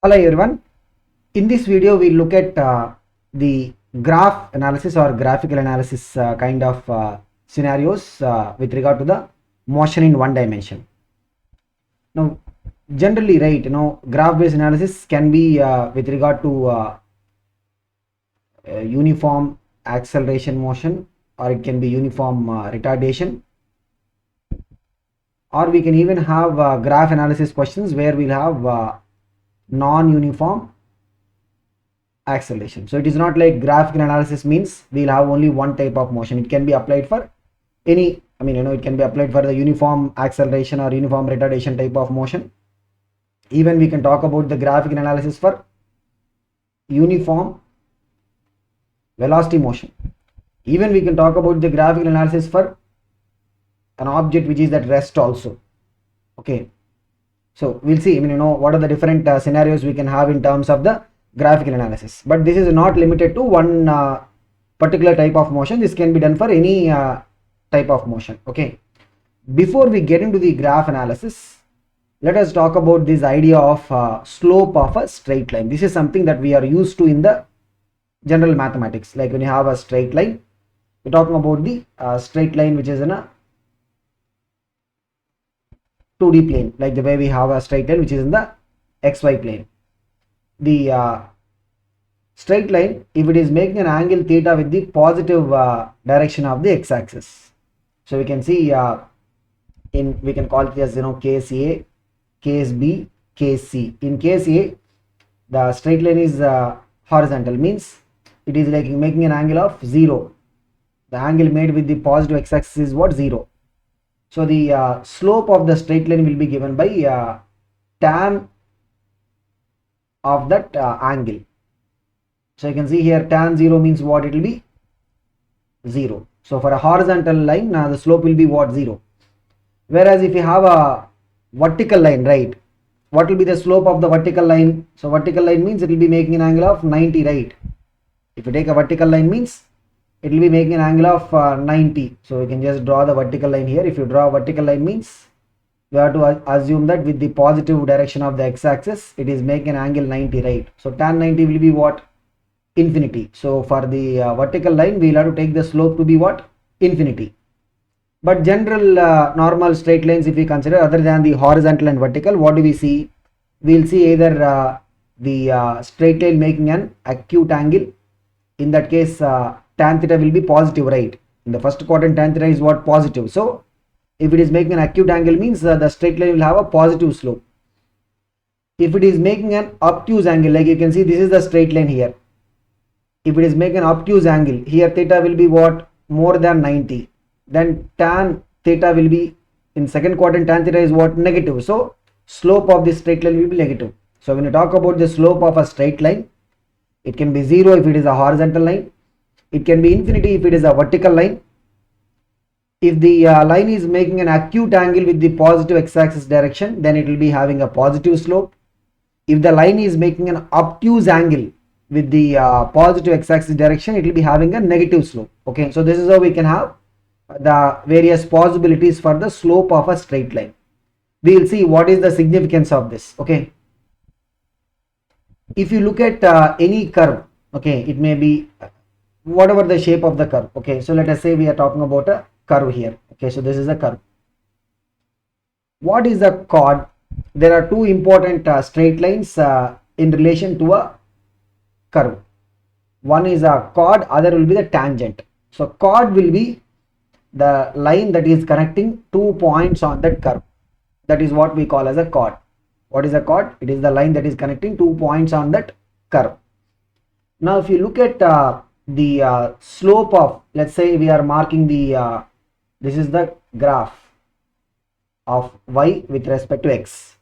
Hello everyone. In this video, we look at the graph analysis or graphical analysis kind of scenarios with regard to the motion in one dimension. Now, generally, right, graph-based analysis can be with regard to uniform acceleration motion, or it can be uniform retardation, or we can even have graph analysis questions where we'll have non-uniform acceleration. So it is not like graphical analysis means we'll have only one type of motion. It can be applied for any, it can be applied for the uniform acceleration or uniform retardation type of motion. Even we can talk about the graphical analysis for uniform velocity motion. Even we can talk about the graphical analysis for an object which is at rest also. Okay, so we'll see, what are the different scenarios we can have in terms of the graphical analysis. But this is not limited to one particular type of motion. This can be done for any type of motion. Okay, before we get into the graph analysis, let us talk about this idea of slope of a straight line. This is something that we are used to in the general mathematics. Like when you have a straight line, we're talking about the straight line which is in a 2D plane, like the way we have a straight line which is in the XY plane. The straight line, if it is making an angle theta with the positive direction of the x-axis, so we can see we can call it as case A, case B, case C. In case A, the straight line is horizontal, means it is like making an angle of 0. The angle made with the positive x-axis is what? 0. So the slope of the straight line will be given by tan of that angle. So you can see here tan 0 means what? It will be 0. So for a horizontal line, the slope will be what? 0. Whereas if you have a vertical line, right, what will be the slope of the vertical line? So vertical line means it will be making an angle of 90, right? If you take a vertical line means it will be making an angle of 90. So we can just draw the vertical line here. If you draw a vertical line means we have to assume that with the positive direction of the x-axis, it is making an angle 90, right? So tan 90 will be what? Infinity. So for the vertical line, we will have to take the slope to be what? Infinity. But general normal straight lines, if we consider other than the horizontal and vertical, what do we see? We will see either the straight line making an acute angle. In that case, tan theta will be positive, right? In the first quadrant, tan theta is what? Positive. So if it is making an acute angle means the straight line will have a positive slope. If it is making an obtuse angle, like you can see, this is the straight line here. If it is making an obtuse angle, here theta will be what? More than 90. Then tan theta will be, in second quadrant, tan theta is what? Negative. So slope of this straight line will be negative. So when you talk about the slope of a straight line, it can be 0 if it is a horizontal line. It can be infinity if it is a vertical line. If the line is making an acute angle with the positive x-axis direction, then it will be having a positive slope. If the line is making an obtuse angle with the positive x-axis direction, it will be having a negative slope. Okay, so this is how we can have the various possibilities for the slope of a straight line. We will see what is the significance of this. Okay, if you look at any curve, okay, it may be whatever the shape of the curve. Okay, so let us say we are talking about a curve here. Okay, so this is a curve. What is a chord? There are two important straight lines in relation to a curve. One is a chord, other will be the tangent. So chord will be the line that is connecting 2 points on that curve. That is what we call as a chord. What is a chord? It is the line that is connecting 2 points on that curve. Now if you look at the slope of, let's say we are marking the this is the graph of y with respect to x.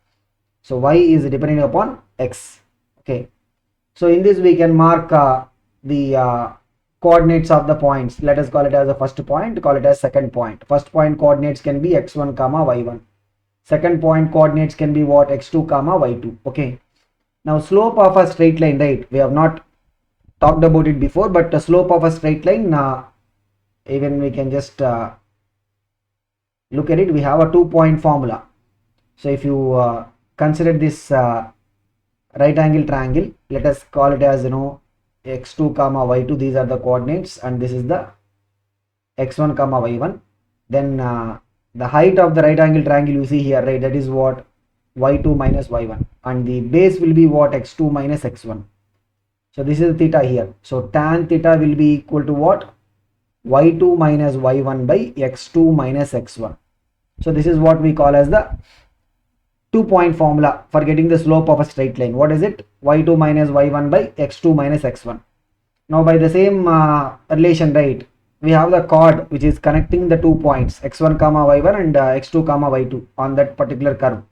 So y is depending upon x. Okay, so in this we can mark the coordinates of the points. Let us call it as a first point, call it as second point. First point coordinates can be x1 comma y1. Second point coordinates can be what? x2 comma y2. Okay, now slope of a straight line, right, we have not talked about it before, but the slope of a straight line, even we can just look at it. We have a 2-point formula. So if you consider this right angle triangle. Let us call it as, x2 comma y2. These are the coordinates, and this is the x1 comma y1. Then the height of the right angle triangle you see here, right, that is what, y2 minus y1, and the base will be what, x2 minus x1. So this is theta here. So tan theta will be equal to what, y2 minus y1 by x2 minus x1. So this is what we call as the 2-point formula for getting the slope of a straight line. What is it? y2 minus y1 by x2 minus x1. Now by the same relation, right, we have the chord which is connecting the 2 points x1 comma y1 and x2 comma y2 on that particular curve.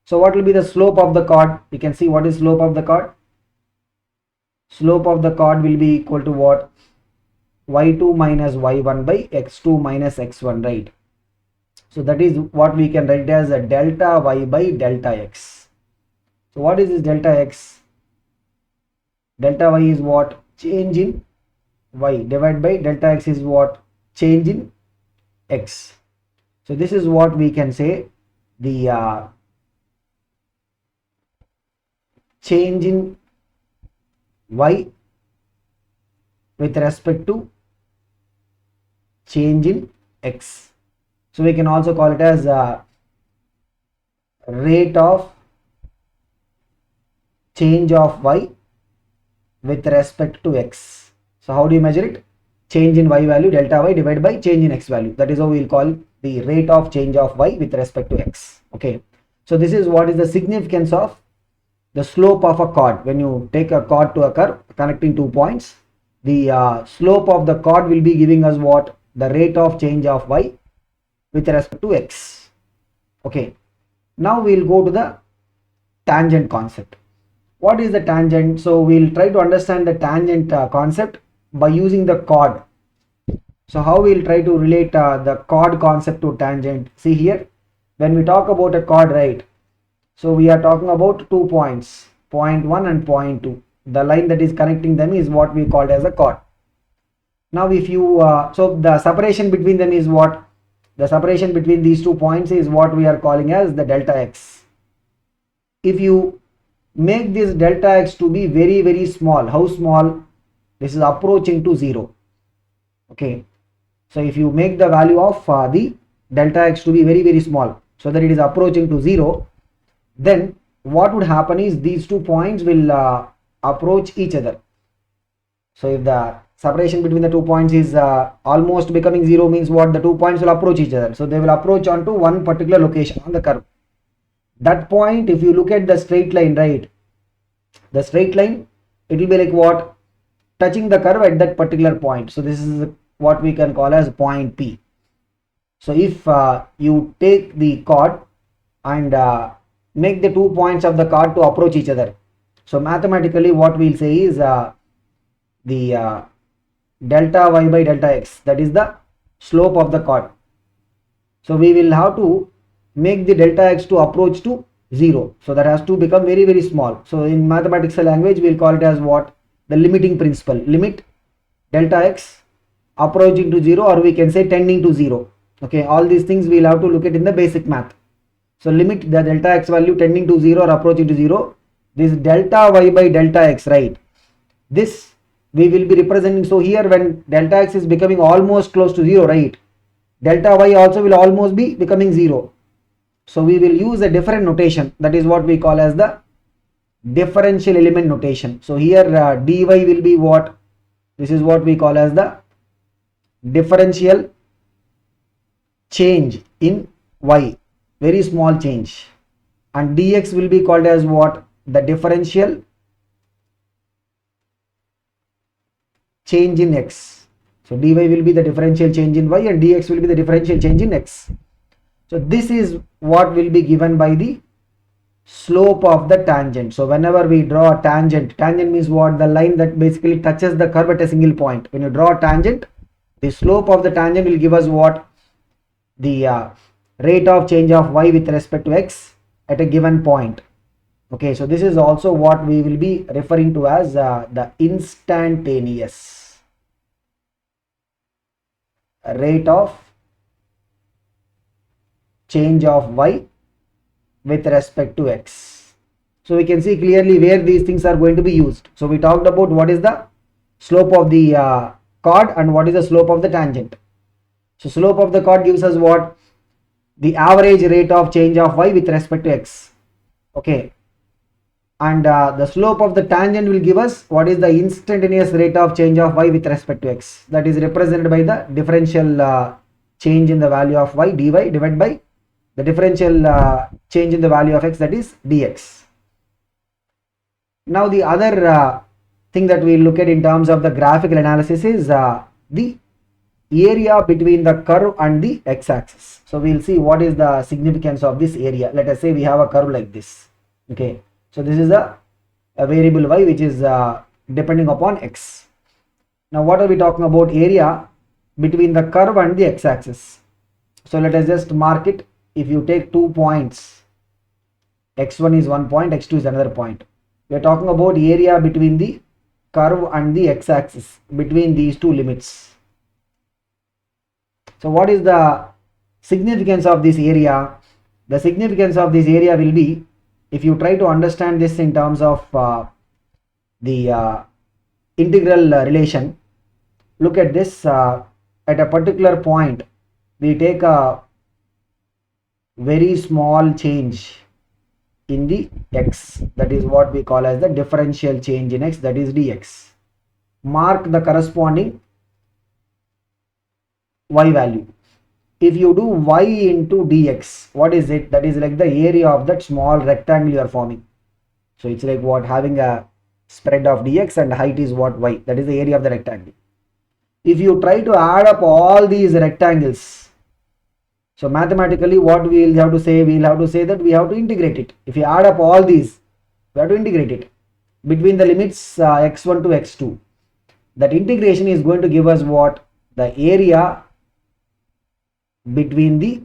So what will be the slope of the chord? We can see what is slope of the chord. Slope of the chord will be equal to what, y2 minus y1 by x2 minus x1, right? So that is what we can write as a delta y by delta x. So what is this delta x? Delta y is what, change in y, divided by delta x is what, change in x. So this is what we can say the change in y with respect to change in x. So we can also call it as rate of change of y with respect to x. So how do you measure it? Change in y value, delta y, divided by change in x value. That is how we will call the rate of change of y with respect to x. Okay. So this is what is the significance of the slope of a chord. When you take a chord to a curve connecting 2 points, the slope of the chord will be giving us what, the rate of change of y with respect to x. Okay. Now we will go to the tangent concept. What is the tangent? So we'll try to understand the tangent concept by using the chord. So how we'll try to relate the chord concept to tangent? See here, when we talk about a chord, right, so we are talking about 2 points, point 1 and point 2. The line that is connecting them is what we called as a chord. Now if you so the separation between them is what, the separation between these 2 points is what we are calling as the delta x. If you make this delta x to be very, very small, how small? This is approaching to 0. Okay. So if you make the value of the delta x to be very, very small, so that it is approaching to 0, then what would happen is these 2 points will approach each other. So if the separation between the 2 points is almost becoming 0, means what, the 2 points will approach each other. So they will approach onto one particular location on the curve. That point, if you look at the straight line, right, the straight line, it will be like what, touching the curve at that particular point. So this is what we can call as point P. So if you take the chord and make the 2 points of the chord to approach each other, so mathematically what we'll say is the delta y by delta x, that is the slope of the chord. So we will have to make the delta x to approach to 0. So that has to become very, very small. So in mathematical language we'll call it as what, the limiting principle. Limit delta x approaching to 0, or we can say tending to 0. Okay, all these things we'll have to look at in the basic math. So limit the delta x value tending to 0 or approaching to 0. This delta y by delta x, right, this we will be representing. So here when delta x is becoming almost close to 0, right, delta y also will almost be becoming 0. So we will use a different notation, that is what we call as the differential element notation. So here dy will be what, this is what we call as the differential change in y, very small change, and dx will be called as what, the differential change in x. So dy will be the differential change in y and dx will be the differential change in x. So this is what will be given by the slope of the tangent. So whenever we draw a tangent, tangent means what, the line that basically touches the curve at a single point. When you draw a tangent, the slope of the tangent will give us what, the rate of change of y with respect to x at a given point. Okay, so this is also what we will be referring to as the instantaneous rate of change of y with respect to x. So we can see clearly where these things are going to be used. So we talked about what is the slope of the chord and what is the slope of the tangent. So slope of the chord gives us what? The average rate of change of y with respect to x. Okay. And the slope of the tangent will give us what is the instantaneous rate of change of y with respect to x. That is represented by the differential change in the value of y dy divided by the differential change in the value of x, that is dx. Now the other thing that we look at in terms of the graphical analysis is the area between the curve and the x-axis. So we'll see what is the significance of this area. Let us say we have a curve like this. Okay, so this is a variable y which is depending upon x. Now what are we talking about? Area between the curve and the x-axis. So let us just mark it. If you take 2 points, x1 is 1 point, x2 is another point. We are talking about area between the curve and the x-axis, between these two limits. So what is the significance of this area? The significance of this area will be, if you try to understand this in terms of the integral relation, look at this. At a particular point, we take a very small change in the x, that is what we call as the differential change in x, that is dx. Mark the corresponding y value. If you do y into dx, what is it? That is like the area of that small rectangle you are forming. So it's like what? Having a spread of dx and height is what? Y. That is the area of the rectangle. If you try to add up all these rectangles, so mathematically what we will have to say? We will have to say that we have to integrate it. If you add up all these, we have to integrate it between the limits x1 to x2. That integration is going to give us what? The area between the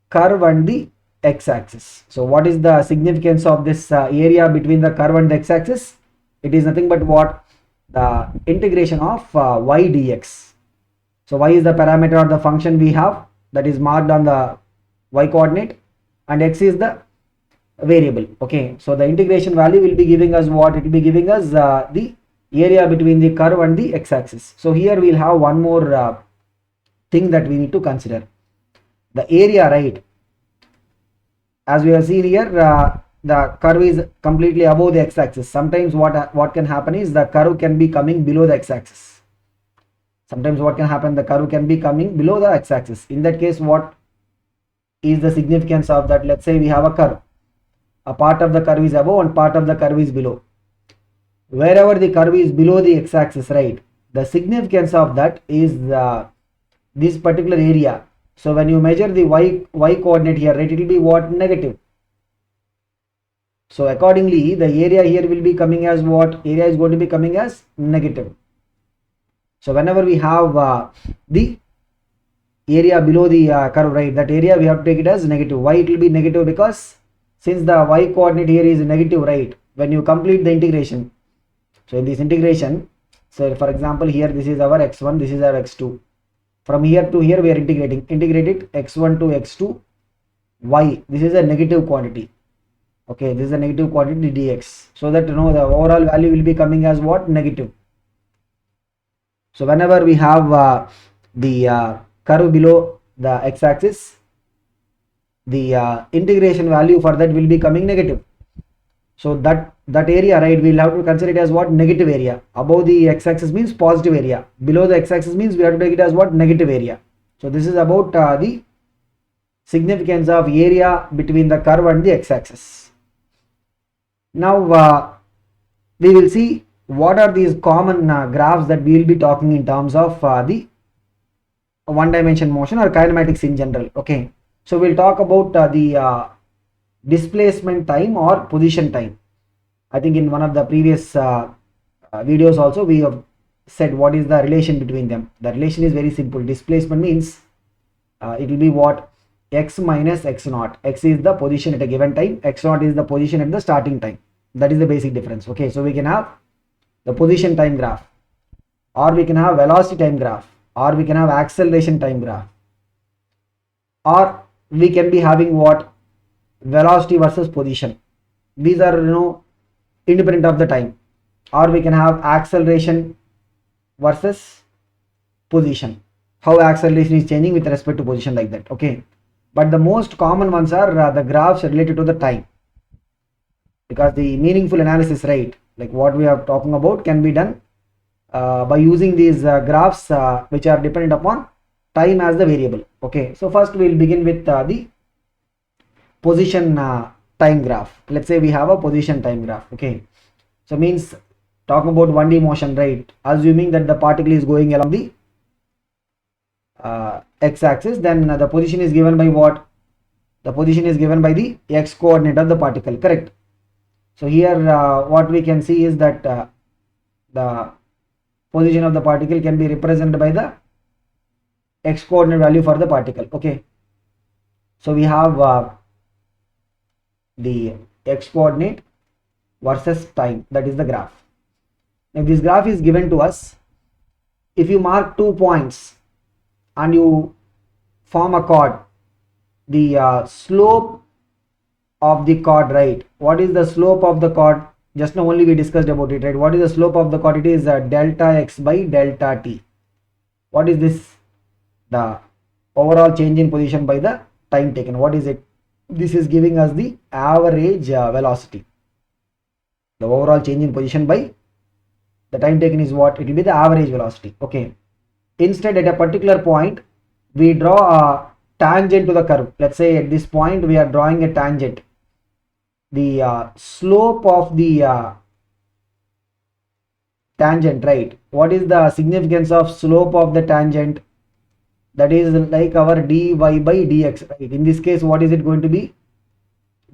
curve and the x-axis. So what is the significance of this area between the curve and the x-axis? It is nothing but what? The integration of y dx. So y is the parameter or the function we have that is marked on the y coordinate, and x is the variable. Okay, so the integration value will be giving us what? It will be giving us the area between the curve and the x-axis. So here we will have one more thing that we need to consider. The area, right? As we have seen here, the curve is completely above the x-axis. Sometimes what can happen is the curve can be coming below the x-axis. Sometimes what can happen? The curve can be coming below the x-axis. In that case, what is the significance of that? Let's say we have a curve. A part of the curve is above and part of the curve is below. Wherever the curve is below the x-axis, right? The significance of that is this particular area. So when you measure the y coordinate here, right, it will be what? Negative. So accordingly, the area here will be coming as what? Area is going to be coming as negative. So whenever we have the area below the curve, right, that area we have to take it as negative. Why it will be negative? Because since the y coordinate here is negative, right, when you complete the integration, so in this integration, so for example here this is our x1, this is our x2. From here to here we are integrating. Integrate it x1 to x2 y. This is a negative quantity. Okay, this is a negative quantity dx. So that the overall value will be coming as what? Negative. So whenever we have the curve below the x-axis, the integration value for that will be coming negative. So that area, right, we'll have to consider it as what? Negative area. Above the x-axis means positive area. Below the x-axis means we have to take it as what? Negative area. So this is about the significance of area between the curve and the x-axis. Now we will see what are these common graphs that we will be talking in terms of the one dimension motion or kinematics in general. Okay, so we'll talk about the displacement time or position time. I think in one of the previous videos also we have said what is the relation between them. The relation is very simple. Displacement means it will be what? X minus x naught. X is the position at a given time, x naught is the position at the starting time. That is the basic difference. Okay, so we can have the position time graph, or we can have velocity time graph, or we can have acceleration time graph, or we can be having what? Velocity versus position. these are independent of the time. Or we can have acceleration versus position, how acceleration is changing with respect to position, like that. Okay, but the most common ones are the graphs related to the time, because the meaningful analysis, right, like what we are talking about, can be done by using these graphs which are dependent upon time as the variable. Okay, so first we'll begin with the position time graph. Let's say we have a position time graph. Okay, so means talking about 1D motion, right, assuming that the particle is going along the x-axis, then the position is given by what? The position is given by the x coordinate of the particle, correct? So here what we can see is that the position of the particle can be represented by the x coordinate value for the particle. Okay, so we have the x coordinate versus time, that is the graph. Now this graph is given to us. If you mark 2 points and you form a chord, the slope of the chord, right, what is the slope of the chord? Just now only we discussed about it, right? What is the slope of the chord? It is delta x by delta t. What is this? The overall change in position by the time taken. What is it? This is giving us the average velocity. The overall change in position by the time taken is what? It will be the average velocity. Okay, instead at a particular point we draw a tangent to the curve. Let's say at this point we are drawing a tangent. The slope of the tangent, right, what is the significance of slope of the tangent? That is like our dy by dx, right? In this case, what is it going to be?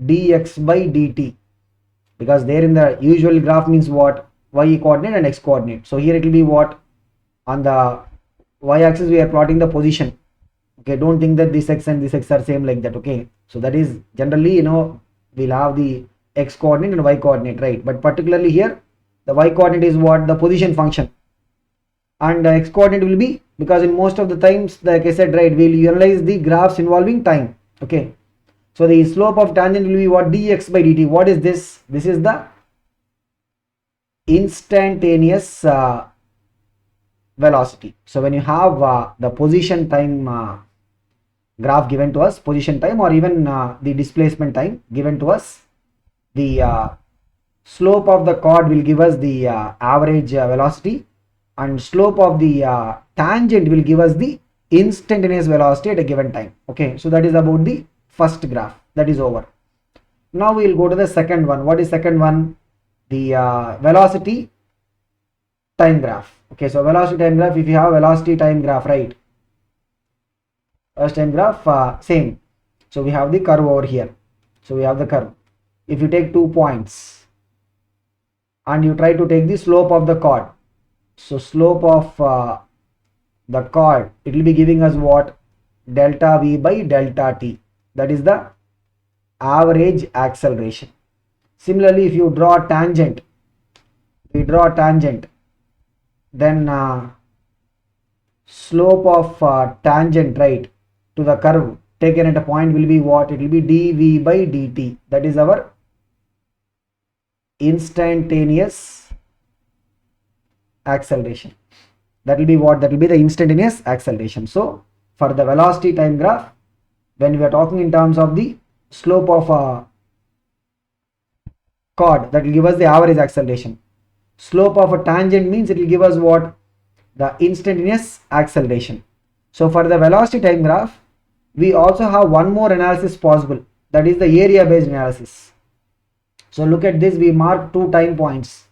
Dx by dt, because there in the usual graph means what? Y coordinate and x coordinate. So here it will be what? On the y axis we are plotting the position. Okay, don't think that this x and this x are same like that. Okay, so that is generally, we'll have the x coordinate and y coordinate, right? But particularly here the y coordinate is what? The position function, and the x coordinate will be, because in most of the times, like I said, right, we'll analyze the graphs involving time. Okay, so the slope of tangent will be what? Dx by dt. What is this? This is the instantaneous velocity. So when you have the position time graph given to us, position time, or even the displacement time given to us, the slope of the chord will give us the average velocity, and slope of the tangent will give us the instantaneous velocity at a given time. Okay, so that is about the first graph. That is over. Now we will go to the second one. What is second one? The velocity time graph. Okay, so velocity time graph, if you have velocity time graph, right, first time graph, same. So we have the curve over here. So we have the curve. If you take 2 points and you try to take the slope of the chord, so slope of the chord, it will be giving us what? Delta v by delta t. That is the average acceleration. Similarly, if you draw a tangent, then slope of tangent, right, to the curve taken at a point will be what? It will be dv by dt. That is our instantaneous acceleration. That will be what? That will be the instantaneous acceleration. So for the velocity time graph, when we are talking in terms of the slope of a chord, that will give us the average acceleration. Slope of a tangent means it will give us what? The instantaneous acceleration. So for the velocity time graph, we also have one more analysis possible, that is the area based analysis. So look at this, we mark 2 time points,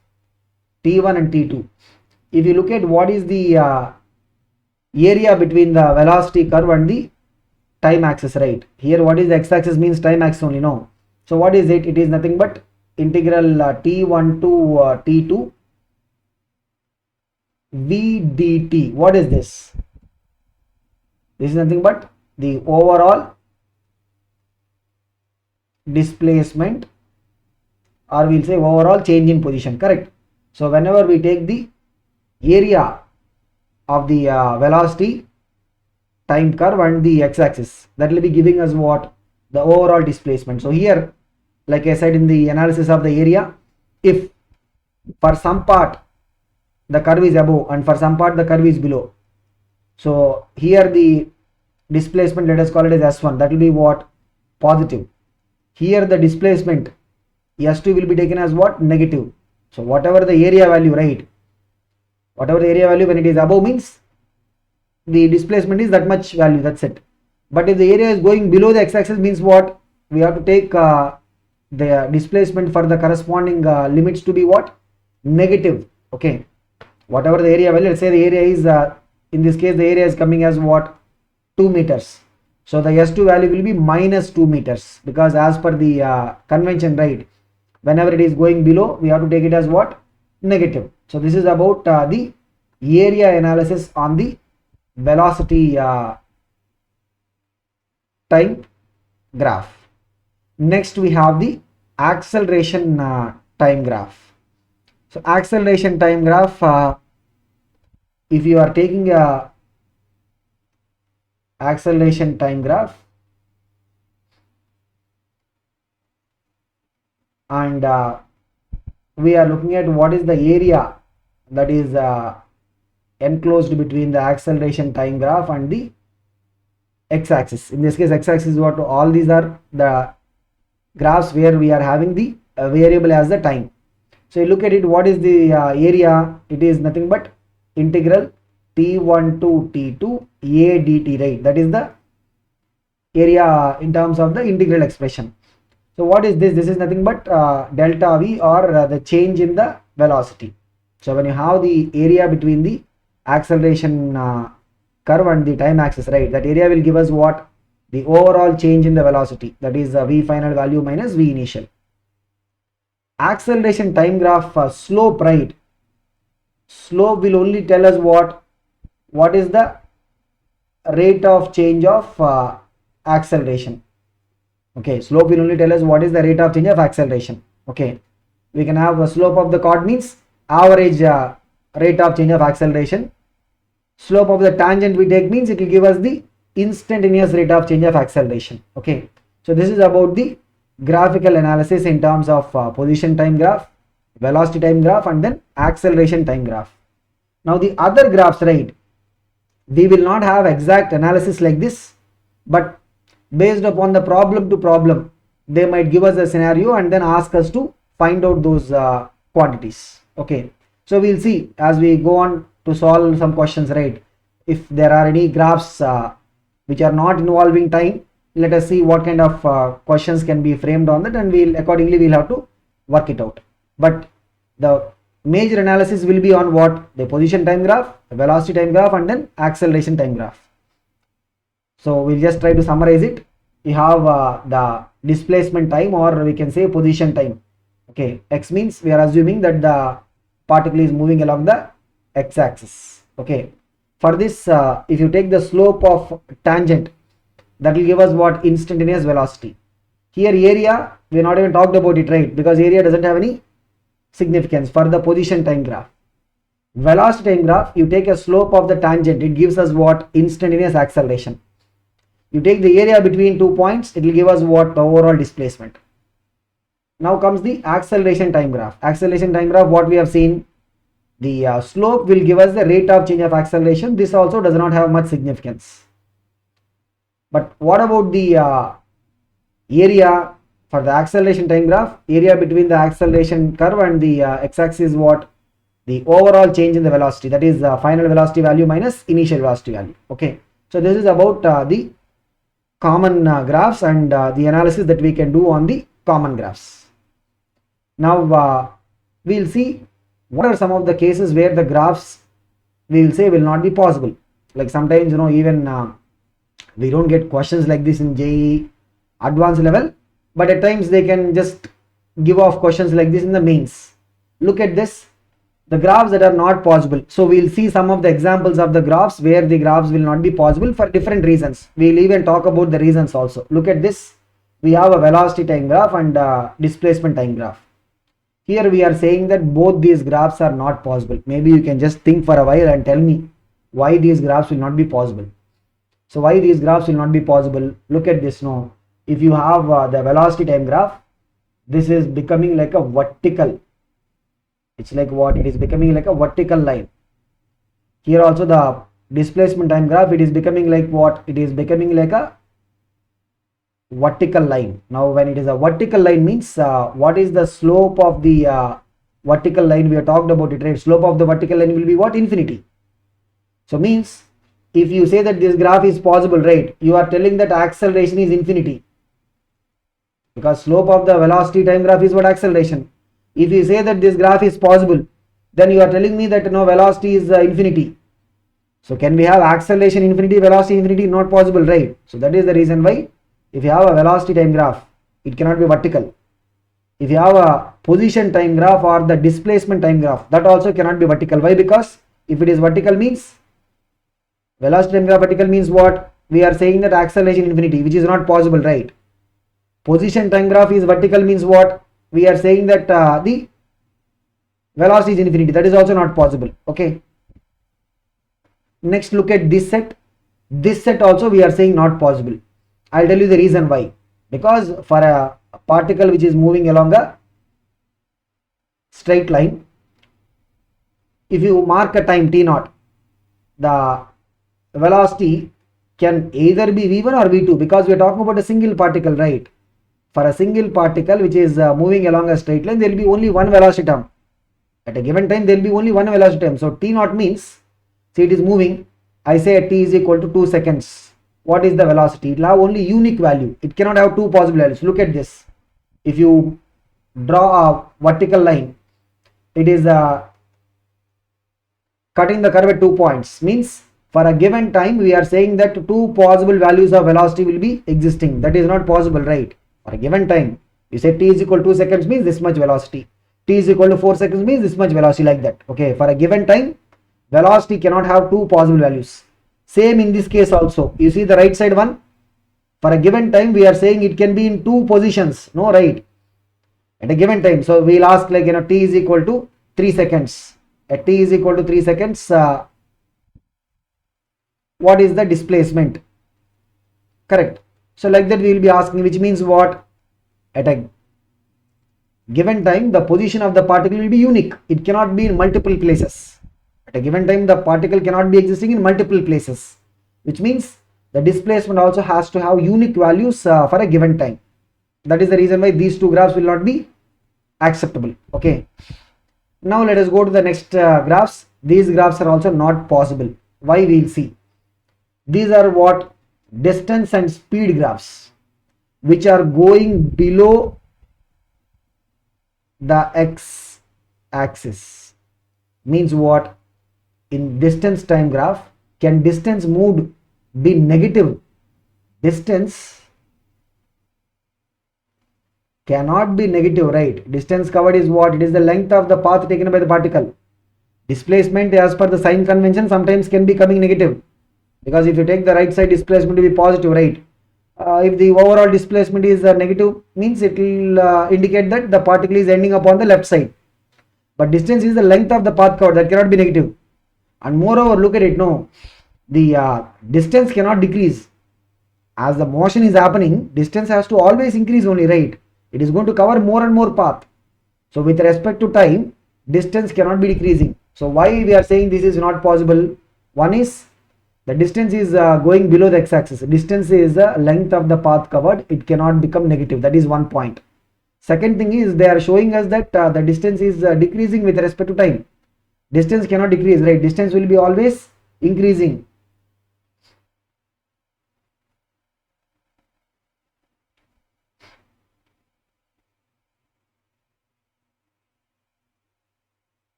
t1 and t2. If you look at what is the area between the velocity curve and the time axis, right? Here what is the x-axis means time axis only, no? So what is it? It is nothing but integral t1 to t2 v dt. What is this? This is nothing but the overall displacement, or we'll say overall change in position, correct? So whenever we take the area of the velocity time curve and the x-axis, that will be giving us what? The overall displacement. So here like I said in the analysis of the area, if for some part the curve is above and for some part the curve is below, so here the displacement, let us call it as S1, that will be what? Positive. Here the displacement S2 will be taken as what? Negative. So whatever the area value, right? Whatever the area value, when it is above means the displacement is that much value, that's it. But if the area is going below the x-axis means what? We have to take the displacement for the corresponding limits to be what? Negative. Okay. Whatever the area value, let's say the area is, in this case the area is coming as what? 2 meters. So the S2 value will be minus 2 meters, because as per the convention, right, whenever it is going below we have to take it as what? Negative. So this is about the area analysis on the velocity time graph. Next we have the acceleration time graph. So acceleration time graph, if you are taking a acceleration time graph and we are looking at what is the area that is enclosed between the acceleration time graph and the x-axis. In this case x-axis is what? All these are the graphs where we are having the variable as the time. So you look at it, what is the area? It is nothing but integral t1 to t2 a dt, right? That is the area in terms of the integral expression. So what is this? This is nothing but delta v, or the change in the velocity. So when you have the area between the acceleration curve and the time axis, right, that area will give us what? The overall change in the velocity, that is v final value minus v initial. Acceleration time graph slope, right? Slope will only tell us what is the rate of change of acceleration. Okay, slope will only tell us what is the rate of change of acceleration. Okay, we can have a slope of the chord means average rate of change of acceleration. Slope of the tangent we take means it will give us the instantaneous rate of change of acceleration. Okay, so this is about the graphical analysis in terms of position time graph, velocity time graph, and then acceleration time graph. Now the other graphs, right, we will not have exact analysis like this, but based upon the problem to problem, they might give us a scenario and then ask us to find out those quantities. Okay, so we'll see as we go on to solve some questions, right? If there are any graphs which are not involving time, let us see what kind of questions can be framed on that, and we'll have to work it out. But the major analysis will be on what? The position time graph, the velocity time graph, and then acceleration time graph. So we'll just try to summarize it. We have the displacement time, or we can say position time. Okay, x means we are assuming that the particle is moving along the x-axis. Okay, for this if you take the slope of tangent, that will give us what? Instantaneous velocity. Here area, we are not even talked about it, right, because area doesn't have any significance for the position time graph. Velocity time graph, you take a slope of the tangent, it gives us what? Instantaneous acceleration. You take the area between 2 points, it will give us what? The overall displacement. Now comes the acceleration time graph. Acceleration time graph, what we have seen, the slope will give us the rate of change of acceleration. This also does not have much significance. But what about the area for the acceleration time graph? Area between the acceleration curve and the x-axis is what? The overall change in the velocity, that is final velocity value minus initial velocity value. Okay, so this is about the common graphs and the analysis that we can do on the common graphs. Now we'll see what are some of the cases where the graphs we will say will not be possible. Like sometimes, you know, even we don't get questions like this in JEE advanced level, but at times they can just give off questions like this in the mains. Look at this, the graphs that are not possible. So we'll see some of the examples of the graphs where the graphs will not be possible for different reasons. We'll even talk about the reasons also. Look at this, we have a velocity time graph and displacement time graph. Here we are saying that both these graphs are not possible. Maybe you can just think for a while and tell me why these graphs will not be possible. So why these graphs will not be possible? Look at this now. If you have the velocity time graph, this is becoming like a vertical. It's like what? It is becoming like a vertical line. Here also the displacement time graph, it is becoming like what? It is becoming like a vertical line. Now when it is a vertical line means what is the slope of the vertical line? We have talked about it, right? Slope of the vertical line will be what? Infinity. So means if you say that this graph is possible, right, you are telling that acceleration is infinity, because slope of the velocity time graph is what? Acceleration. If you say that this graph is possible, then you are telling me that no, velocity is infinity. So can we have acceleration infinity, velocity infinity? Not possible, right? So that is the reason why if you have a velocity time graph, it cannot be vertical. If you have a position time graph or the displacement time graph, that also cannot be vertical. Why? Because if it is vertical means, velocity time graph vertical means what? We are saying that acceleration infinity, which is not possible, right? Position time graph is vertical means what? We are saying that the velocity is infinity. That is also not possible. Okay. Next, look at this set. This set also we are saying not possible. I'll tell you the reason why. Because for a particle which is moving along a straight line, if you mark a time t0, the velocity can either be v1 or v2, because we are talking about a single particle, right? For a single particle which is moving along a straight line, there will be only one velocity term. At a given time, there will be only one velocity term. So t0 means, see, it is moving. I say at t is equal to 2 seconds. What is the velocity? It will have only unique value. It cannot have two possible values. Look at this. If you draw a vertical line, it is cutting the curve at 2 points. Means for a given time, we are saying that two possible values of velocity will be existing. That is not possible, right? For a given time, you say t is equal to 2 seconds means this much velocity. T is equal to 4 seconds means this much velocity, like that. Okay, for a given time, velocity cannot have two possible values. Same in this case also. You see the right side one? For a given time, we are saying it can be in two positions. No, right? At a given time. So we'll ask like, t is equal to 3 seconds. At t is equal to 3 seconds, what is the displacement? Correct. So like that we will be asking, which means what? At a given time, the position of the particle will be unique. It cannot be in multiple places. At a given time, the particle cannot be existing in multiple places, which means the displacement also has to have unique values for a given time. That is the reason why these two graphs will not be acceptable. Okay. Now let us go to the next graphs. These graphs are also not possible. Why? We will see. These are what? Distance and speed graphs, which are going below the x axis. Means what? In distance time graph, can distance moved be negative? Distance cannot be negative, right? Distance covered is what? It is the length of the path taken by the particle. Displacement, as per the sign convention, sometimes can be coming negative, because if you take the right side, displacement will be positive, right? If the overall displacement is negative, means it will indicate that the particle is ending up on the left side. But distance is the length of the path covered, that cannot be negative. And moreover, look at it, no, the distance cannot decrease. As the motion is happening, distance has to always increase only, right? It is going to cover more and more path. So with respect to time, distance cannot be decreasing. So why we are saying this is not possible? One is the distance is going below the x-axis. Distance is the length of the path covered. It cannot become negative. That is one point. Second thing is they are showing us that the distance is decreasing with respect to time. Distance cannot decrease, right? Distance will be always increasing.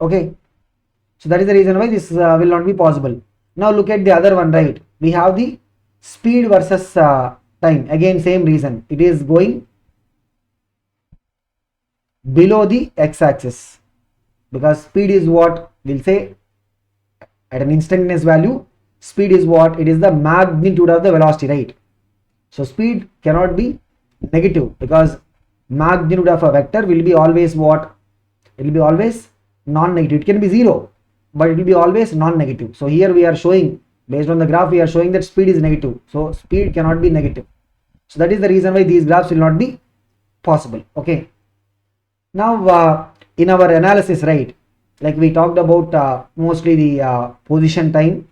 Okay, so that is the reason why this will not be possible. Now look at the other one, right? We have the speed versus time. Again, same reason. It is going below the x-axis, because speed is what? We'll say at an instantaneous value, speed is what? It is the magnitude of the velocity, right? So speed cannot be negative, because magnitude of a vector will be always what? It will be always non-negative. It can be zero. but it will be always non-negative. So here we are showing, based on the graph, we are showing that speed is negative. So speed cannot be negative. So that is the reason why these graphs will not be possible. Okay. Now in our analysis, right, like we talked about mostly the position time,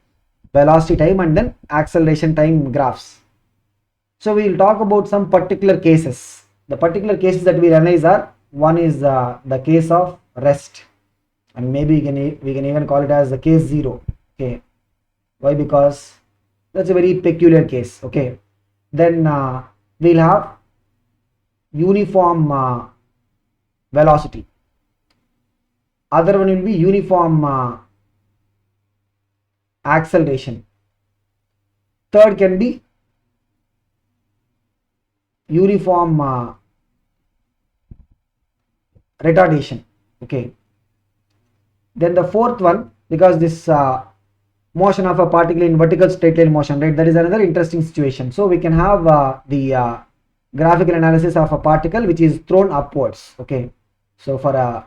velocity time, and then acceleration time graphs. So we will talk about some particular cases. The particular cases that we analyze are, one is the case of rest, and maybe we can even call it as the case 0. Okay. Why? Because that's a very peculiar case. Okay. Then we'll have uniform velocity. Other one will be uniform acceleration. Third can be uniform retardation. Okay. Then the fourth one, because this motion of a particle in vertical straight line motion, right, that is another interesting situation. So we can have the graphical analysis of a particle which is thrown upwards. Okay. So for a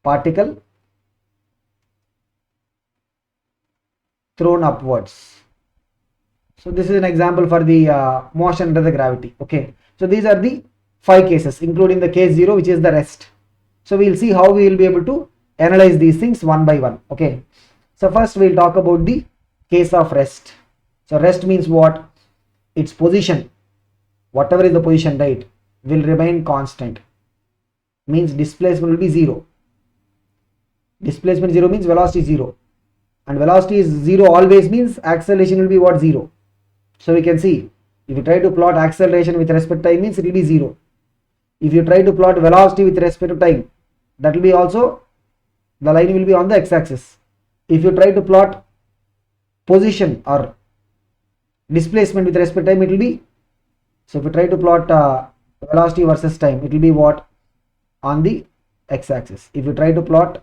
particle thrown upwards, so this is an example for the motion under the gravity. Okay. So these are the 5 cases, including the case 0, which is the rest. So we'll see how we will be able to analyze these things one by one. Okay. So first we'll talk about the case of rest. So rest means what? Its position, whatever is the position, right, will remain constant. Means displacement will be 0. Displacement 0 means velocity is 0, and velocity is 0 always means acceleration will be what? 0. So we can see, if you try to plot acceleration with respect to time, means it will be 0. If you try to plot velocity with respect to time, that will be also, the line will be on the x-axis. If you try to plot position or displacement with respect to time, it will be, so if you try to plot velocity versus time, it will be what? On the x-axis. If you try to plot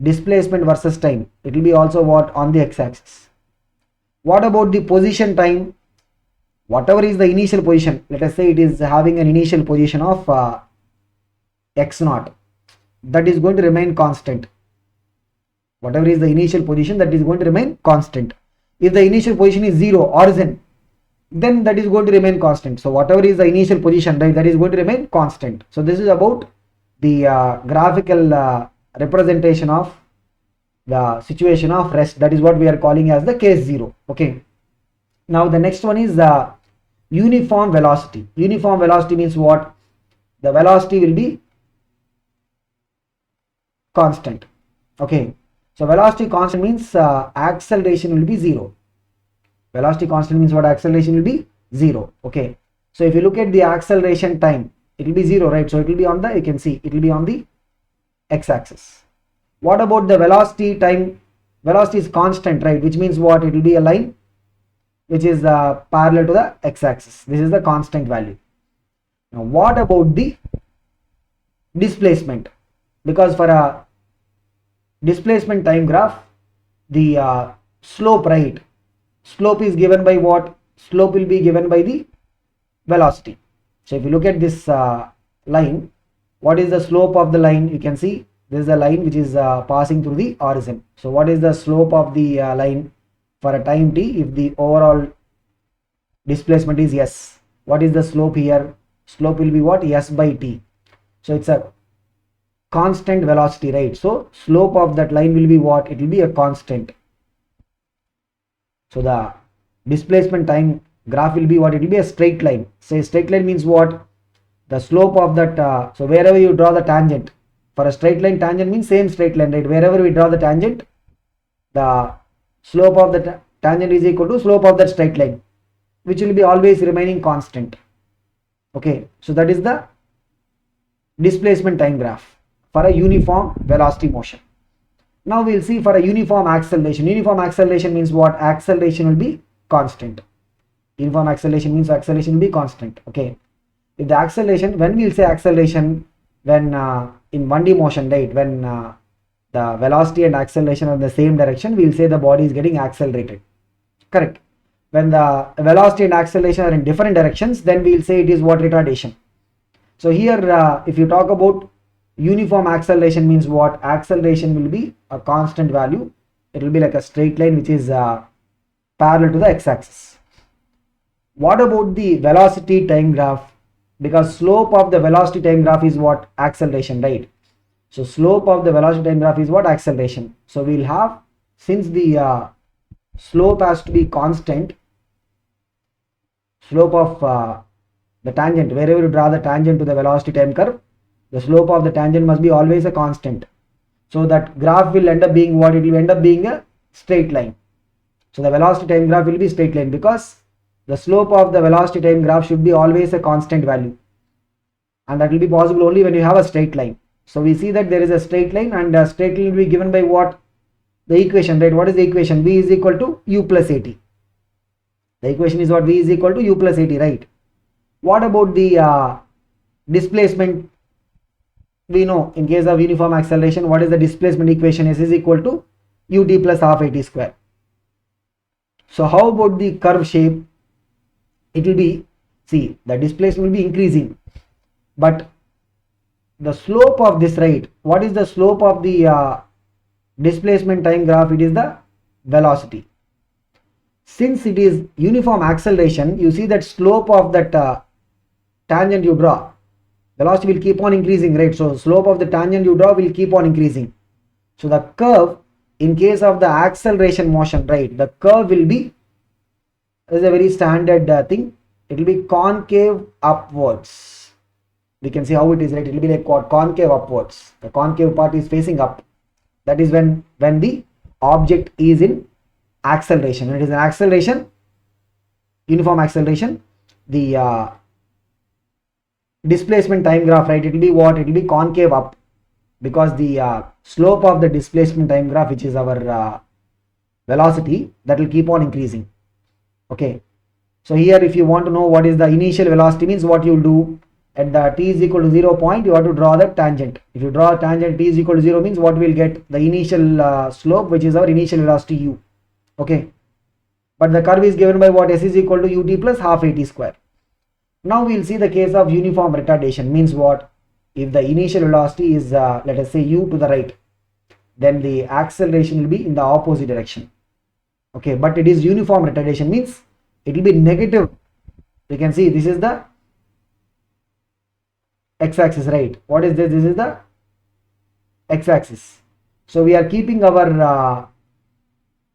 displacement versus time, it will be also what? On the x-axis. What about the position time? Whatever is the initial position, let us say it is having an initial position of x0, that is going to remain constant. Whatever is the initial position, that is going to remain constant. If the initial position is 0, origin, then that is going to remain constant. So whatever is the initial position, right, that is going to remain constant. So this is about the graphical representation of the situation of rest. That is what we are calling as the case 0. Okay. Now the next one is uniform velocity. Uniform velocity means what? The velocity will be constant. Okay. So velocity constant means acceleration will be 0. Velocity constant means what? Acceleration will be 0. Okay. So if you look at the acceleration time, it will be 0, right? So it will be on the, you can see, it will be on the x-axis. What about the velocity time? Velocity is constant, right? Which means what? It will be a line which is parallel to the x-axis. This is the constant value. Now what about the displacement? Because for a displacement time graph, the slope, right, slope is given by what? Slope will be given by the velocity. So if you look at this line, what is the slope of the line? You can see this is a line which is passing through the origin. So what is the slope of the line for a time t? If the overall displacement is s, what is the slope here? Slope will be what? S by t. So it's a constant velocity, right? So slope of that line will be what? It will be a constant. So the displacement time graph will be what? It will be a straight line. Say straight line means what? The slope of that, so wherever you draw the tangent, for a straight line, tangent means same straight line, right? Wherever we draw the tangent, the slope of the tangent is equal to slope of that straight line, which will be always remaining constant. Okay, so that is the displacement time graph for a uniform velocity motion. Now we will see for a uniform acceleration. Uniform acceleration means what? Acceleration will be constant. Uniform acceleration means acceleration will be constant. Okay, if the acceleration, when we will say acceleration, when in 1D motion, right, when the velocity and acceleration are in the same direction, we will say the body is getting accelerated. Correct. When the velocity and acceleration are in different directions, then we will say it is what? Retardation. So here if you talk about uniform acceleration means what? Acceleration will be a constant value. It will be like a straight line which is parallel to the x-axis. What about the velocity time graph? Because slope of the velocity time graph is what? Acceleration, right? So slope of the velocity time graph is what? Acceleration. So we'll have, since the slope has to be constant, slope of the tangent, wherever you draw the tangent to the velocity time curve, the slope of the tangent must be always a constant. So that graph will end up being what? It will end up being a straight line. So the velocity time graph will be straight line because the slope of the velocity time graph should be always a constant value, and that will be possible only when you have a straight line. So we see that there is a straight line, and a straight line will be given by what? The equation, right? What is the equation? V is equal to u plus at. The equation is what? V is equal to u plus at, right? What about the displacement? We know in case of uniform acceleration, what is the displacement equation? S is equal to ut plus half at square. So how about the curve shape? It will be, see, the displacement will be increasing, but the slope of this, right? What is the slope of the displacement time graph? It is the velocity. Since it is uniform acceleration, you see that slope of that tangent you draw, velocity will keep on increasing, right? So slope of the tangent you draw will keep on increasing. So the curve, in case of the acceleration motion, right, the curve will be, is a very standard thing, it will be concave upwards. We can see how it is, right? It will be like what? Concave upwards. The concave part is facing up. That is when the object is in acceleration. When it is in acceleration, uniform acceleration, the displacement time graph, right, it will be what? It will be concave up, because the slope of the displacement time graph, which is our velocity, that will keep on increasing. Okay, so here if you want to know what is the initial velocity, means what you will do at the t is equal to 0 point, you have to draw the tangent. If you draw a tangent t is equal to 0, means what we will get? The initial slope, which is our initial velocity u. Okay, but the curve is given by what? S is equal to ut plus half at square. Now we will see the case of uniform retardation. Means what? If the initial velocity is let us say u to the right, then the acceleration will be in the opposite direction. Okay, but it is uniform retardation, means it will be negative. You can see this is the x-axis, right? What is this? This is the x-axis. So we are keeping our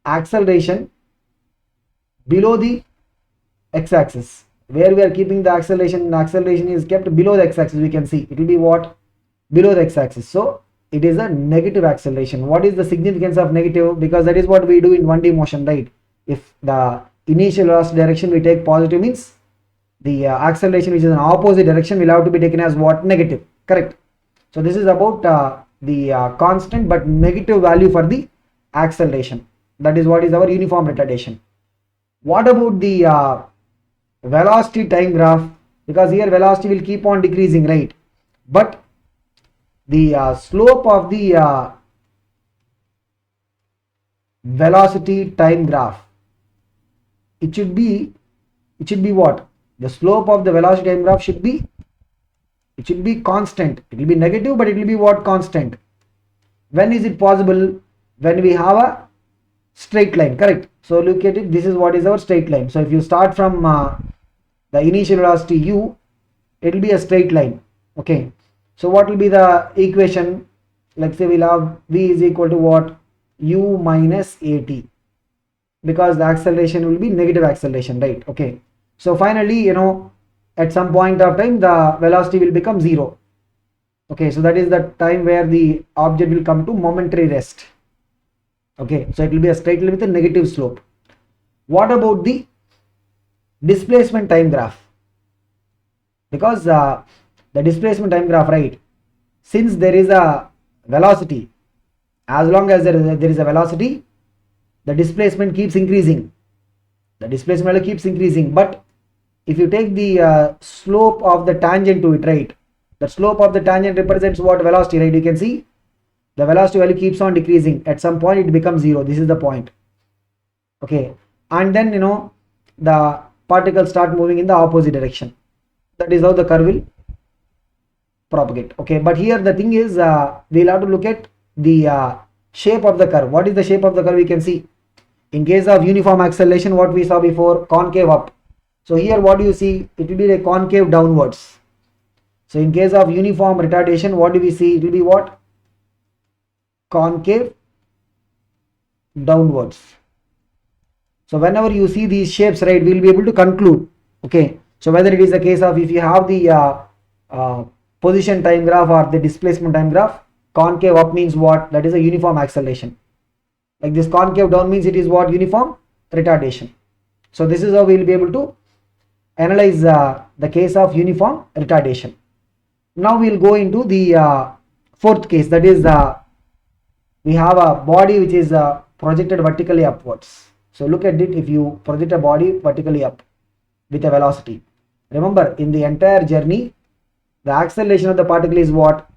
acceleration below the x-axis. Where we are keeping the acceleration is kept below the x-axis. We can see it will be what? Below the x-axis. So it is a negative acceleration. What is the significance of negative? Because that is what we do in 1D motion, right? If the initial velocity direction we take positive, means the acceleration which is in opposite direction will have to be taken as what? Negative. Correct. So this is about the constant but negative value for the acceleration. That is what is our uniform retardation. What about the velocity time graph? Because here velocity will keep on decreasing, right? But the slope of the velocity time graph, it should be what? The slope of the velocity time graph should be constant. It will be negative, but it will be what? Constant. When is it possible? When we have a straight line. Correct. So look at it, this is what is our straight line. So if you start from the initial velocity u, it will be a straight line. Okay, so what will be the equation? Let's say we'll have v is equal to what? U minus at, because the acceleration will be negative acceleration, right? Okay, so finally, you know, at some point of time the velocity will become 0. Okay, so that is the time where the object will come to momentary rest. Okay, so it will be a straight line with a negative slope. What about the displacement time graph? Because the displacement time graph, right, since there is a velocity, as long as there is a velocity, the displacement keeps increasing. The displacement value keeps increasing. But if you take the slope of the tangent to it, right, the slope of the tangent represents what? Velocity, right? You can see the velocity value keeps on decreasing. At some point it becomes 0. This is the point. Okay, and then, you know, the particles start moving in the opposite direction. That is how the curve will propagate. Okay, but here the thing is, we'll have to look at the shape of the curve. What is the shape of the curve? We can see in case of uniform acceleration, what we saw before, concave up. So here what do you see? It will be a concave downwards. So in case of uniform retardation, what do we see? It will be what? Concave downwards. So whenever you see these shapes, right, we'll be able to conclude. Okay, so whether it is a case of if you have the position time graph or the displacement time graph, concave up means what? That is a uniform acceleration. Like this concave down means it is what? Uniform retardation. So this is how we will be able to analyze the case of uniform retardation. Now we will go into the fourth case, that is we have a body which is projected vertically upwards. So look at it, if you project a body vertically up with a velocity. Remember, in the entire journey, the acceleration of the particle is what?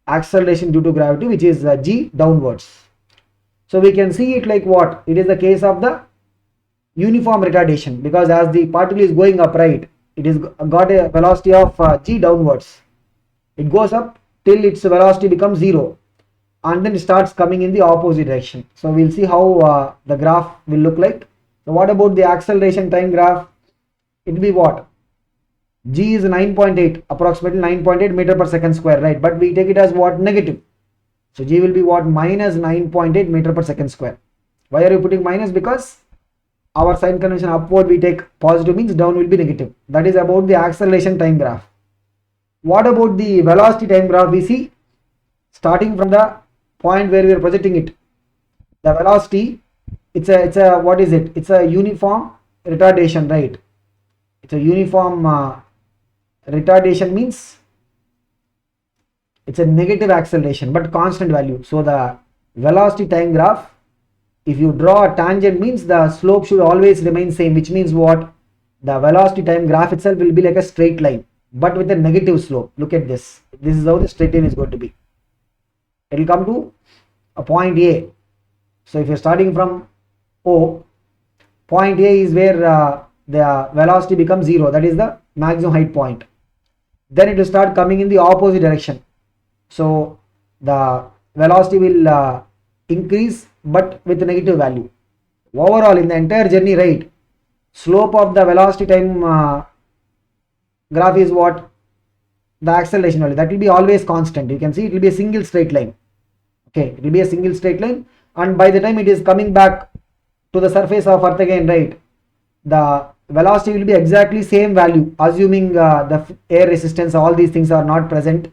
Acceleration due to gravity, which is g downwards. So we can see it like what? It is the case of the uniform retardation, because as the particle is going upright, it is got a velocity of g downwards. It goes up till its velocity becomes 0, and then it starts coming in the opposite direction. So we'll see how the graph will look like. So what about the acceleration time graph? It will be what? G is 9.8, approximately 9.8 meter per second square, right? But we take it as what? Negative. So G will be what? Minus 9.8 meter per second square. Why are you putting minus? Because our sign convention upward we take positive, means down will be negative. That is about the acceleration time graph. What about the velocity time graph? We see starting from the point where we are projecting it, the velocity, it's a what is it? It's a uniform retardation, right? It's a uniform retardation, means it's a negative acceleration but constant value. So the velocity time graph, if you draw a tangent, means the slope should always remain same, which means what? The velocity time graph itself will be like a straight line but with a negative slope. Look at this. This is how the straight line is going to be. It will come to a point A. So if you're starting from O, point A is where the velocity becomes 0, that is the maximum height point. Then it will start coming in the opposite direction. So the velocity will increase but with a negative value. Overall in the entire journey, right, slope of the velocity time graph is what? The acceleration value. That will be always constant. You can see it will be a single straight line. Okay, it will be a single straight line, and by the time it is coming back to the surface of Earth again, right, the velocity will be exactly same value, assuming the air resistance, all these things are not present.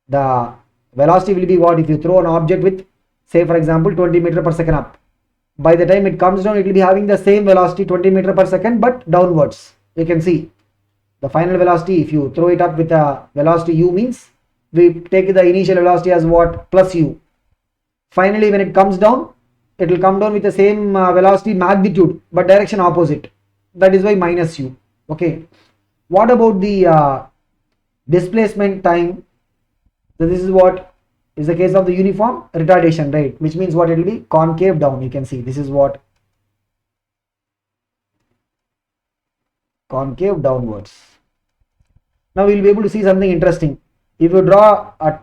The velocity will be what? If you throw an object with, say for example, 20 meter per second up, by the time it comes down, it will be having the same velocity, 20 meter per second, but downwards. You can see the final velocity, if you throw it up with a velocity u, means we take the initial velocity as what? Plus u. Finally when it comes down, it will come down with the same velocity magnitude but direction opposite. That is why minus u. Okay, what about the displacement time? So this is what is the case of the uniform retardation, right, which means what? It will be concave down. You can see this is what? Concave downwards. Now we will be able to see something interesting. If you draw a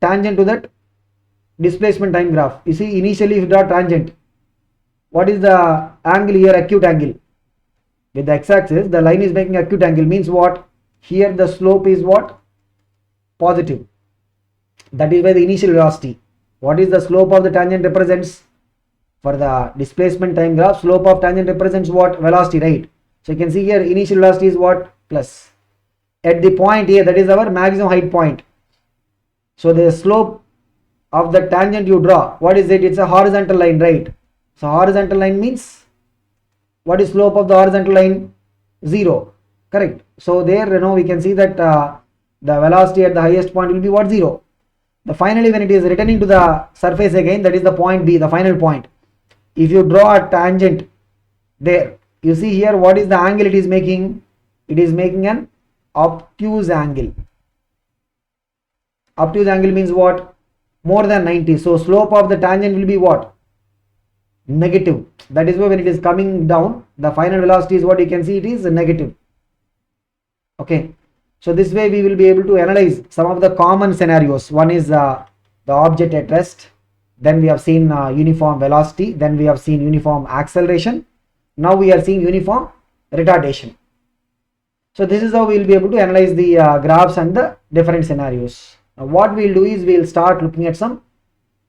tangent to that displacement time graph, you see initially if you draw tangent, what is the angle here? Acute angle. With the x-axis the line is making acute angle, means what? Here the slope is what? Positive. That is why the initial velocity. What is the slope of the tangent represents? For the displacement time graph, slope of tangent represents what? Velocity, right? So you can see here initial velocity is what? Plus. At the point A, that is our maximum height point. So the slope of the tangent you draw, what is it? It's a horizontal line, right? So horizontal line means what is slope of the horizontal line? 0, correct? So there, we can see that the velocity at the highest point will be what? 0. The finally when it is returning to the surface again, that is the point B, the final point. If you draw a tangent there, you see here what is the angle it is making? It is making an obtuse angle. Obtuse angle means what? More than 90. So slope of the tangent will be what? Negative. That is why when it is coming down, the final velocity is what? You can see it is negative. Okay, So this way we will be able to analyze some of the common scenarios. One is the object at rest, then we have seen uniform velocity, then we have seen uniform acceleration, now we are seeing uniform retardation. So this is how we will be able to analyze the graphs and the different scenarios. Now what we will do is we will start looking at some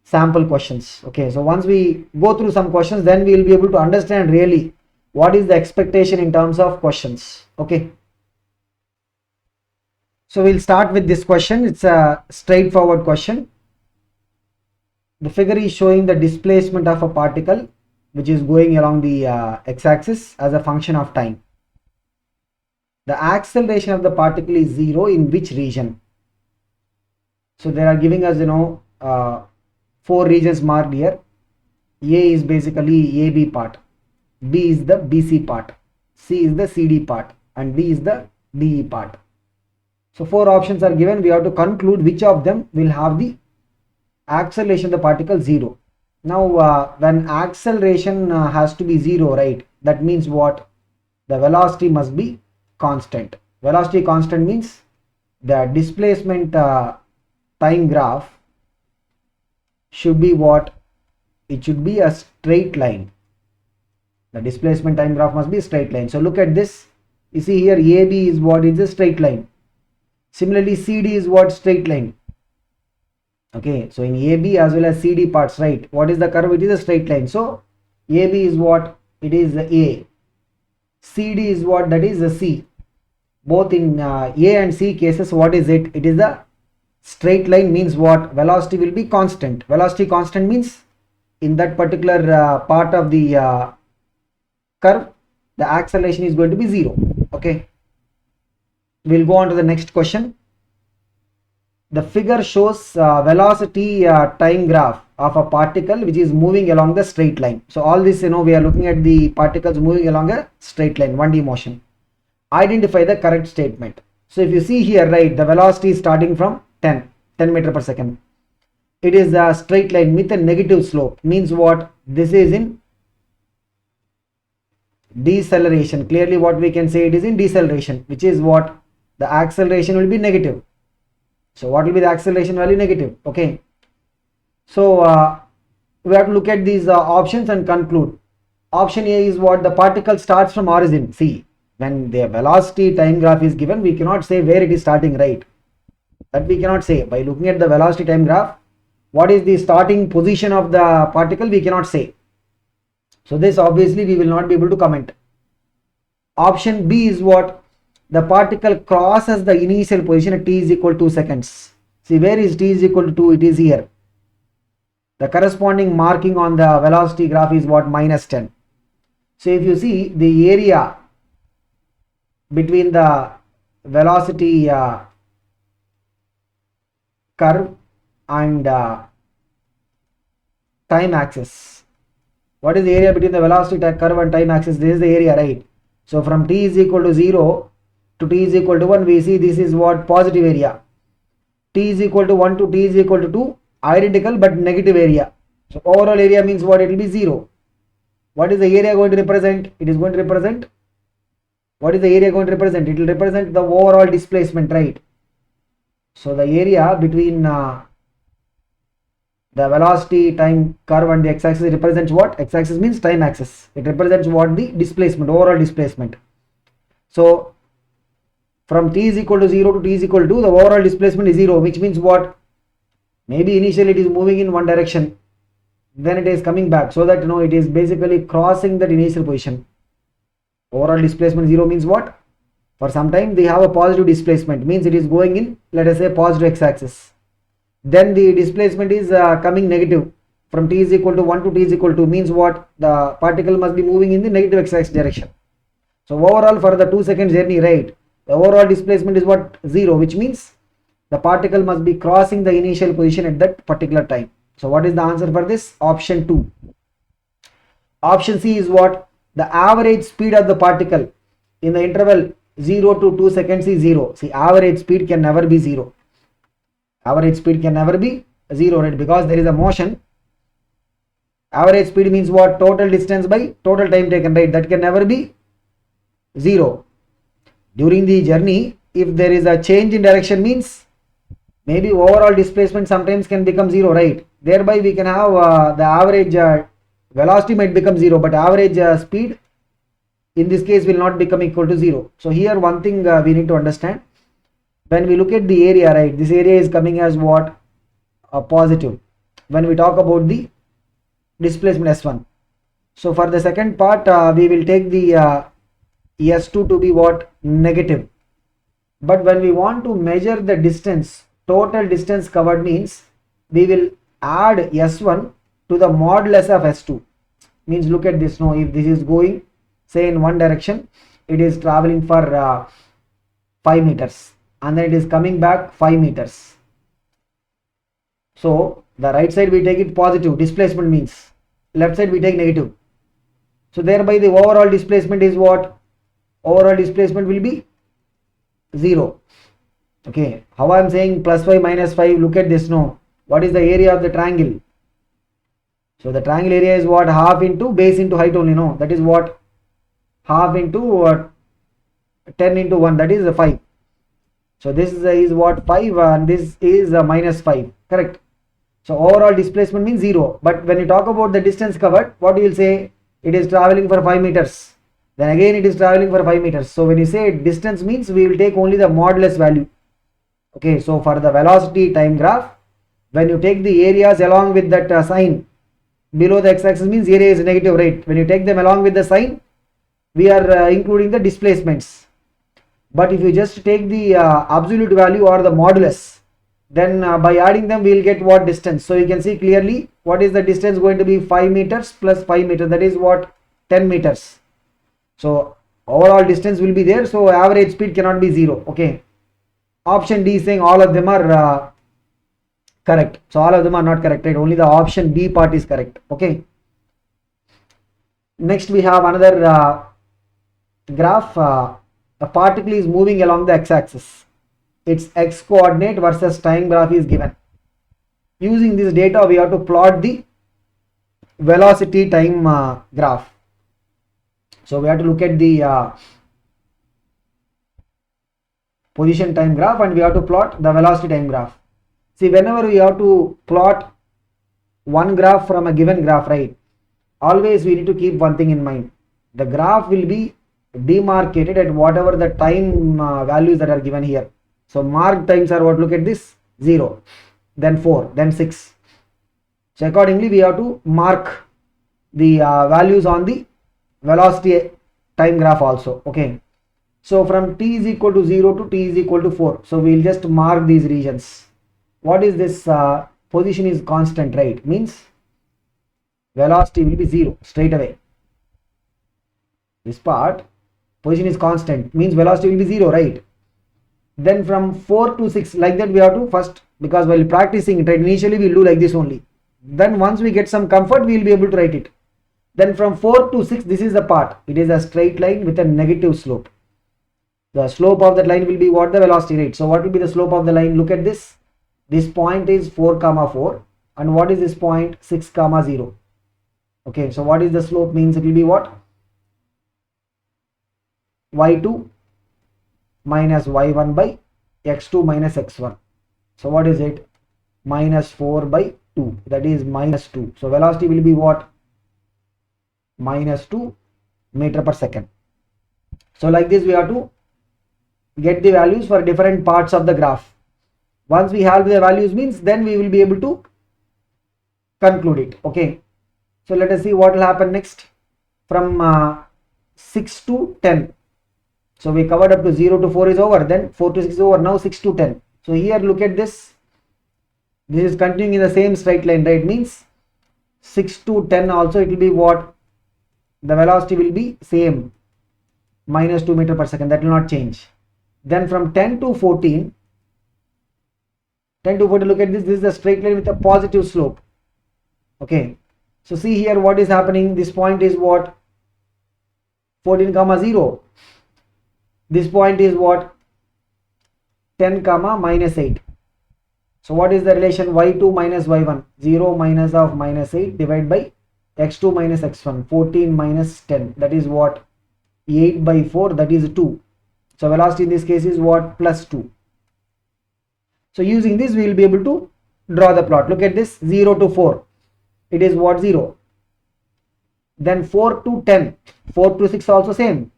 sample questions. Okay, so once we go through some questions, then we will be able to understand really what is the expectation in terms of questions. Okay, so we'll start with this question. It's a straightforward question. The figure is showing the displacement of a particle which is going along the x-axis as a function of time. The acceleration of the particle is 0 in which region? So they are giving us 4 regions marked here. A is basically AB part, B is the BC part, C is the CD part, and D is the DE part. So 4 options are given. We have to conclude which of them will have the acceleration of the particle 0. Now when acceleration has to be 0, right, that means what? The velocity must be constant. Velocity constant means the displacement time graph should be what? It should be a straight line. The displacement time graph must be a straight line. So look at this. You see here AB is what? It's a straight line. Similarly CD is what? Straight line. Okay, so in AB as well as CD parts, right, what is the curve? It is a straight line. So AB is what? It is the A. CD is what? That is the C. Both in A and C cases, what is it? It is the straight line, means what? Velocity will be constant. Velocity constant means in that particular part of the curve, the acceleration is going to be 0. Okay, we'll go on to the next question. The figure shows velocity time graph of a particle which is moving along the straight line. So all this, we are looking at the particles moving along a straight line, 1D motion. Identify the correct statement. So if you see here, right, the velocity is starting from 10 meter per second. It is a straight line with a negative slope, means what? This is in deceleration. Clearly what we can say, it is in deceleration, which is what? The acceleration will be negative. So what will be the acceleration value? Negative. Okay, so we have to look at these options and conclude. Option A is what? The particle starts from origin. See, when the velocity time graph is given, we cannot say where it is starting, right? That we cannot say. By looking at the velocity time graph, what is the starting position of the particle, we cannot say. So this obviously we will not be able to comment. Option B is what? The particle crosses the initial position at t is equal to 2 seconds. See, where is t is equal to 2? It is here. The corresponding marking on the velocity graph is what? -10. So if you see the area between the velocity curve and time axis, what is the area between the velocity curve and time axis? This is the area, right? So from t is equal to 0 to t is equal to 1, we see this is what? Positive area. T is equal to 1 to t is equal to 2, identical but negative area. So overall area means what? It will be 0. What is the area going to represent? It is going to represent, what is the area going to represent? It will represent the overall displacement, right? So the area between the velocity time curve and the x-axis represents what? X-axis means time axis. It represents what? The displacement, overall displacement. So from t is equal to 0 to t is equal to 2, the overall displacement is 0, which means what? Maybe initially it is moving in one direction, then it is coming back, so that it is basically crossing that initial position. Overall displacement 0 means what? For some time they have a positive displacement, means it is going in, let us say, positive x-axis. Then the displacement is coming negative from t is equal to 1 to t is equal to 2, means what? The particle must be moving in the negative x-axis direction. So overall for the 2 second journey, right, the overall displacement is what? 0, which means the particle must be crossing the initial position at that particular time. So what is the answer for this? Option 2. Option C is what? The average speed of the particle in the interval 0 to 2 seconds is 0. See, average speed can never be 0. Average speed can never be 0, right? Because there is a motion. Average speed means what? Total distance by total time taken, right? That can never be 0. During the journey, if there is a change in direction means maybe overall displacement sometimes can become 0, right? Thereby we can have the average velocity might become 0, but average speed in this case will not become equal to 0. So here one thing we need to understand, when we look at the area, right, this area is coming as what? A positive when we talk about the displacement S1. So for the second part we will take the S2 to be what? Negative. But when we want to measure the distance, total distance covered means we will add S1 to the modulus of S2. Means look at this now, if this is going say in one direction, it is traveling for 5 meters and then it is coming back 5 meters. So the right side we take it positive, displacement means, left side we take negative. So thereby the overall displacement is what? Overall displacement will be 0. Okay, how I am saying plus 5 minus 5, look at this now. What is the area of the triangle? So the triangle area is what? Half into base into height only, no? That is what? Half into 10 into 1, that is 5. So this is what? 5 and this is minus 5, correct? So overall displacement means 0. But when you talk about the distance covered, what you will say? It is traveling for 5 meters. Then again it is traveling for 5 meters. So when you say distance means we will take only the modulus value. Okay, so for the velocity time graph, when you take the areas along with that sign below the x-axis means area is negative, right? When you take them along with the sign, we are including the displacements. But if you just take the absolute value or the modulus, then by adding them we will get what? Distance. So you can see clearly what is the distance going to be? 5 meters plus 5 meters, that is what? 10 meters. So overall distance will be there, so average speed cannot be 0. Okay, option D is saying all of them are correct. So all of them are not correct, right? Only the option B part is correct. Okay, next we have another graph. A particle is moving along the x-axis. Its x coordinate versus time graph is given. Using this data we have to plot the velocity time graph. So we have to look at the position time graph and we have to plot the velocity time graph. See, whenever we have to plot one graph from a given graph, right, always we need to keep one thing in mind. The graph will be demarcated at whatever the time values that are given here. So marked times are what? Look at this, 0, then 4, then 6. So accordingly we have to mark the values on the velocity time graph also. Okay, so from t is equal to 0 to t is equal to 4, so we will just mark these regions. What is this? Position is constant, right? Means velocity will be 0 straight away. This part, position is constant, means velocity will be 0, right? Then from 4 to 6, like that we have to first, because while practicing it, right, initially we will do like this only. Then once we get some comfort, we will be able to write it. Then from 4 to 6, this is the part. It is a straight line with a negative slope. The slope of that line will be what? The velocity rate. So what will be the slope of the line? Look at this. This point is 4, 4. And what is this point? 6, 0. Okay, so what is the slope? Means it will be what? y2 minus y1 by x2 minus x1. So what is it? Minus 4 by 2. That is minus 2. So velocity will be what? Minus 2 meter per second. So like this we have to get the values for different parts of the graph. Once we have the values means then we will be able to conclude it. Okay, so let us see what will happen next. From 6 to 10. So we covered up to 0 to 4 is over, then 4 to 6 is over, now 6 to 10. So here look at this. This is continuing in the same straight line, right? Means 6 to 10 also it will be what? The velocity will be same, minus 2 meter per second, that will not change. Then from 10 to 14, look at this. This is a straight line with a positive slope. Okay, so see here what is happening. This point is what? 14, 0. This point is what? 10, minus 8. So what is the relation? y2 minus y1, 0 minus of minus 8 divided by x2 minus x1, 14 minus 10, that is what? 8 by 4, that is 2. So velocity in this case is what? Plus 2. So using this we will be able to draw the plot. Look at this, 0 to 4. It is what? 0. Then 4 to 10. 4 to 6 also same.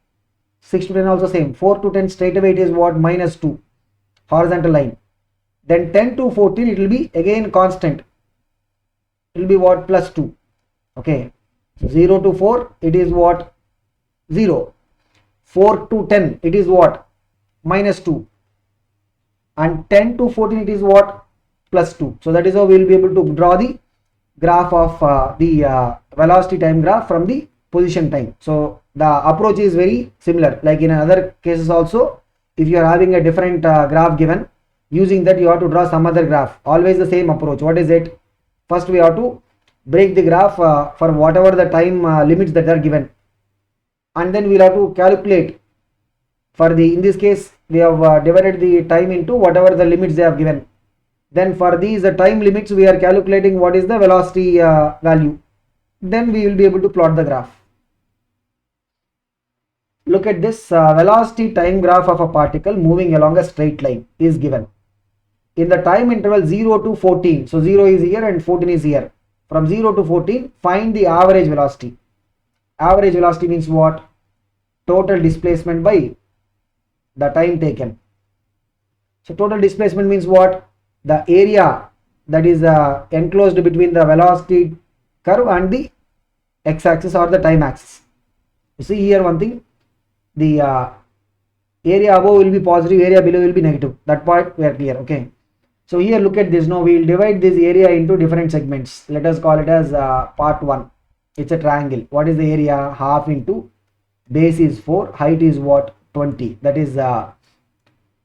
6 to 10 also same. 4 to 10 straight away it is what? Minus 2. Horizontal line. Then 10 to 14 it will be again constant. It will be what? Plus 2. Okay. So 0 to 4 it is what? 0. 4 to 10 it is what? Minus 2. And 10 to 14 it is what? Plus 2. So that is how we will be able to draw the graph of the velocity time graph from the position time. So the approach is very similar, like in other cases also. If you are having a different graph given, using that you have to draw some other graph. Always the same approach. What is it? First we have to break the graph for whatever the time limits that are given, and then we'll have to calculate for the, in this case we have divided the time into whatever the limits they have given. Then for these time limits we are calculating what is the velocity value. Then we will be able to plot the graph. Look at this, velocity time graph of a particle moving along a straight line is given. In the time interval 0 to 14, so 0 is here and 14 is here. From 0 to 14, find the average velocity. Average velocity means what? Total displacement by the time taken. So total displacement means what? The area that is enclosed between the velocity curve and the x-axis or the time axis. You see here one thing, the area above will be positive, area below will be negative. That part we are clear. Okay. So here look at this. Now we will divide this area into different segments. Let us call it as part 1. It's a triangle. What is the area? Half into base is 4, height is what? 20. That is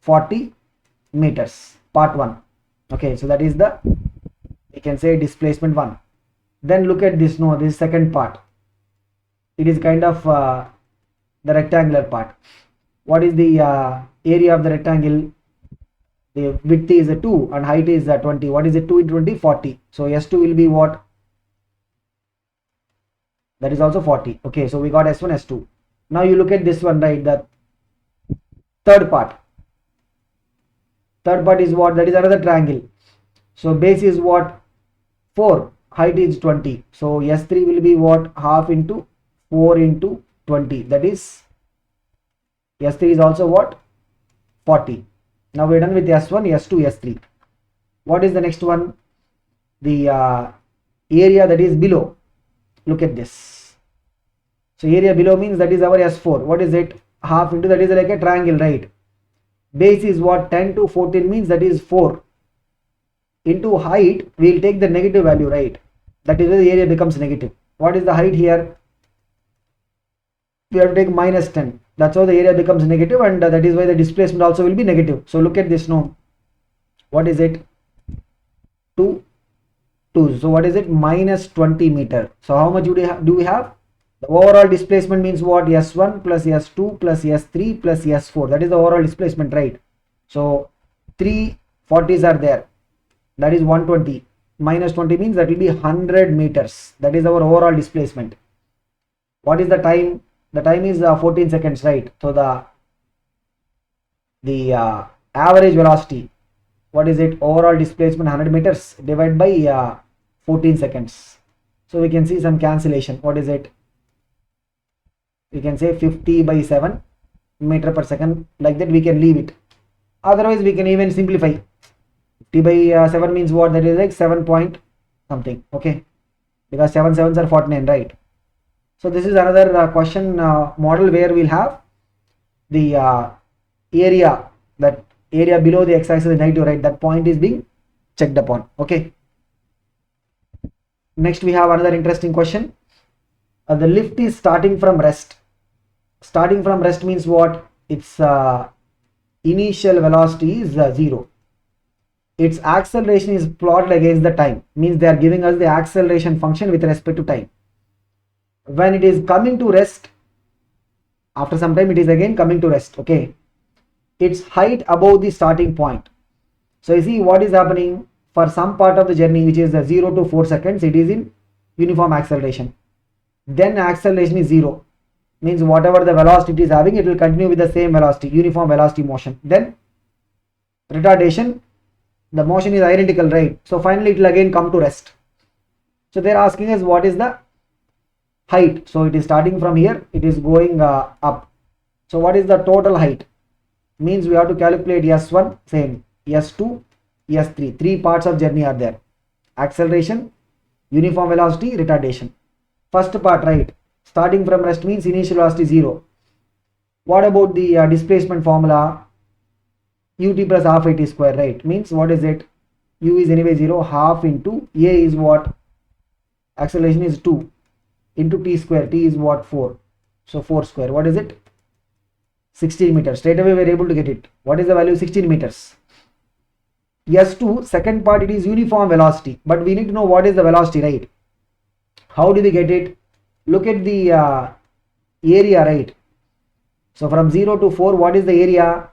40 meters. Part 1. Okay, so that is the, we can say, displacement 1. Then look at this. No, this second part. It is kind of the rectangular part. What is the area of the rectangle? The width is 2 and height is 20. What is it? 2 into 20? 40. So S2 will be what? That is also 40. Okay, so we got S1, S2. Now you look at this one, right? The third part. Third part is what? That is another triangle. So base is what? 4. Height is 20. So S3 will be what? Half into 4 into 20. That is S3 is also what? 40. Now we're done with S1, S2, S3. What is the next one? The area that is below. Look at this. So area below means that is our S4. What is it? Half into, that is like a triangle, right? Base is what? 10 to 14 means that is 4. Into height, we will take the negative value, right? That is where the area becomes negative. What is the height here? We have to take minus 10. That's how the area becomes negative, and that is why the displacement also will be negative. So look at this now. What is it? 2. So what is it? Minus 20 meter. So how much do we have? The overall displacement means what? S1 plus S2 plus S3 plus S4. That is the overall displacement, right? So 3 40s are there. That is 120. Minus 20 means that will be 100 meters. That is our overall displacement. What is the time? The time is 14 seconds, right? So the average velocity, what is it? Overall displacement 100 meters divided by 14 seconds. So we can see some cancellation. What is it? We can say 50 by 7 meter per second. Like that we can leave it. Otherwise we can even simplify. 50 by 7 means what? That is like 7 point something. Okay, because 7 sevens are 49, right? So this is another question model where we'll have the area, that area below the x-axis is negative, right? That point is being checked upon. Okay. Next we have another interesting question. The lift is starting from rest. Starting from rest means what? Its initial velocity is 0. Its acceleration is plotted against the time. Means they are giving us the acceleration function with respect to time. When it is coming to rest, after some time it is again coming to rest. Okay, its height above the starting point. So you see what is happening for some part of the journey, which is 0 to 4 seconds, it is in uniform acceleration. Then acceleration is 0. means whatever the velocity it is having, it will continue with the same velocity, uniform velocity motion. Then retardation, the motion is identical, right? So finally it will again come to rest. So they are asking us what is the height. So it is starting from here, it is going up. So what is the total height? Means we have to calculate S1, same, S2, S3. Three parts of journey are there: acceleration, uniform velocity, retardation. First part, right, starting from rest means initial velocity 0. What about the displacement formula? Ut plus half at square, right? Means what is it? U is anyway 0, half into A is what? Acceleration is 2 into t square. T is what? 4. So 4 square. What is it? 16 meters. Straight away we are able to get it. What is the value? 16 meters. S2, second part, it is uniform velocity, but we need to know what is the velocity, right? How do we get it? Look at the area, right? So from 0 to 4, what is the area?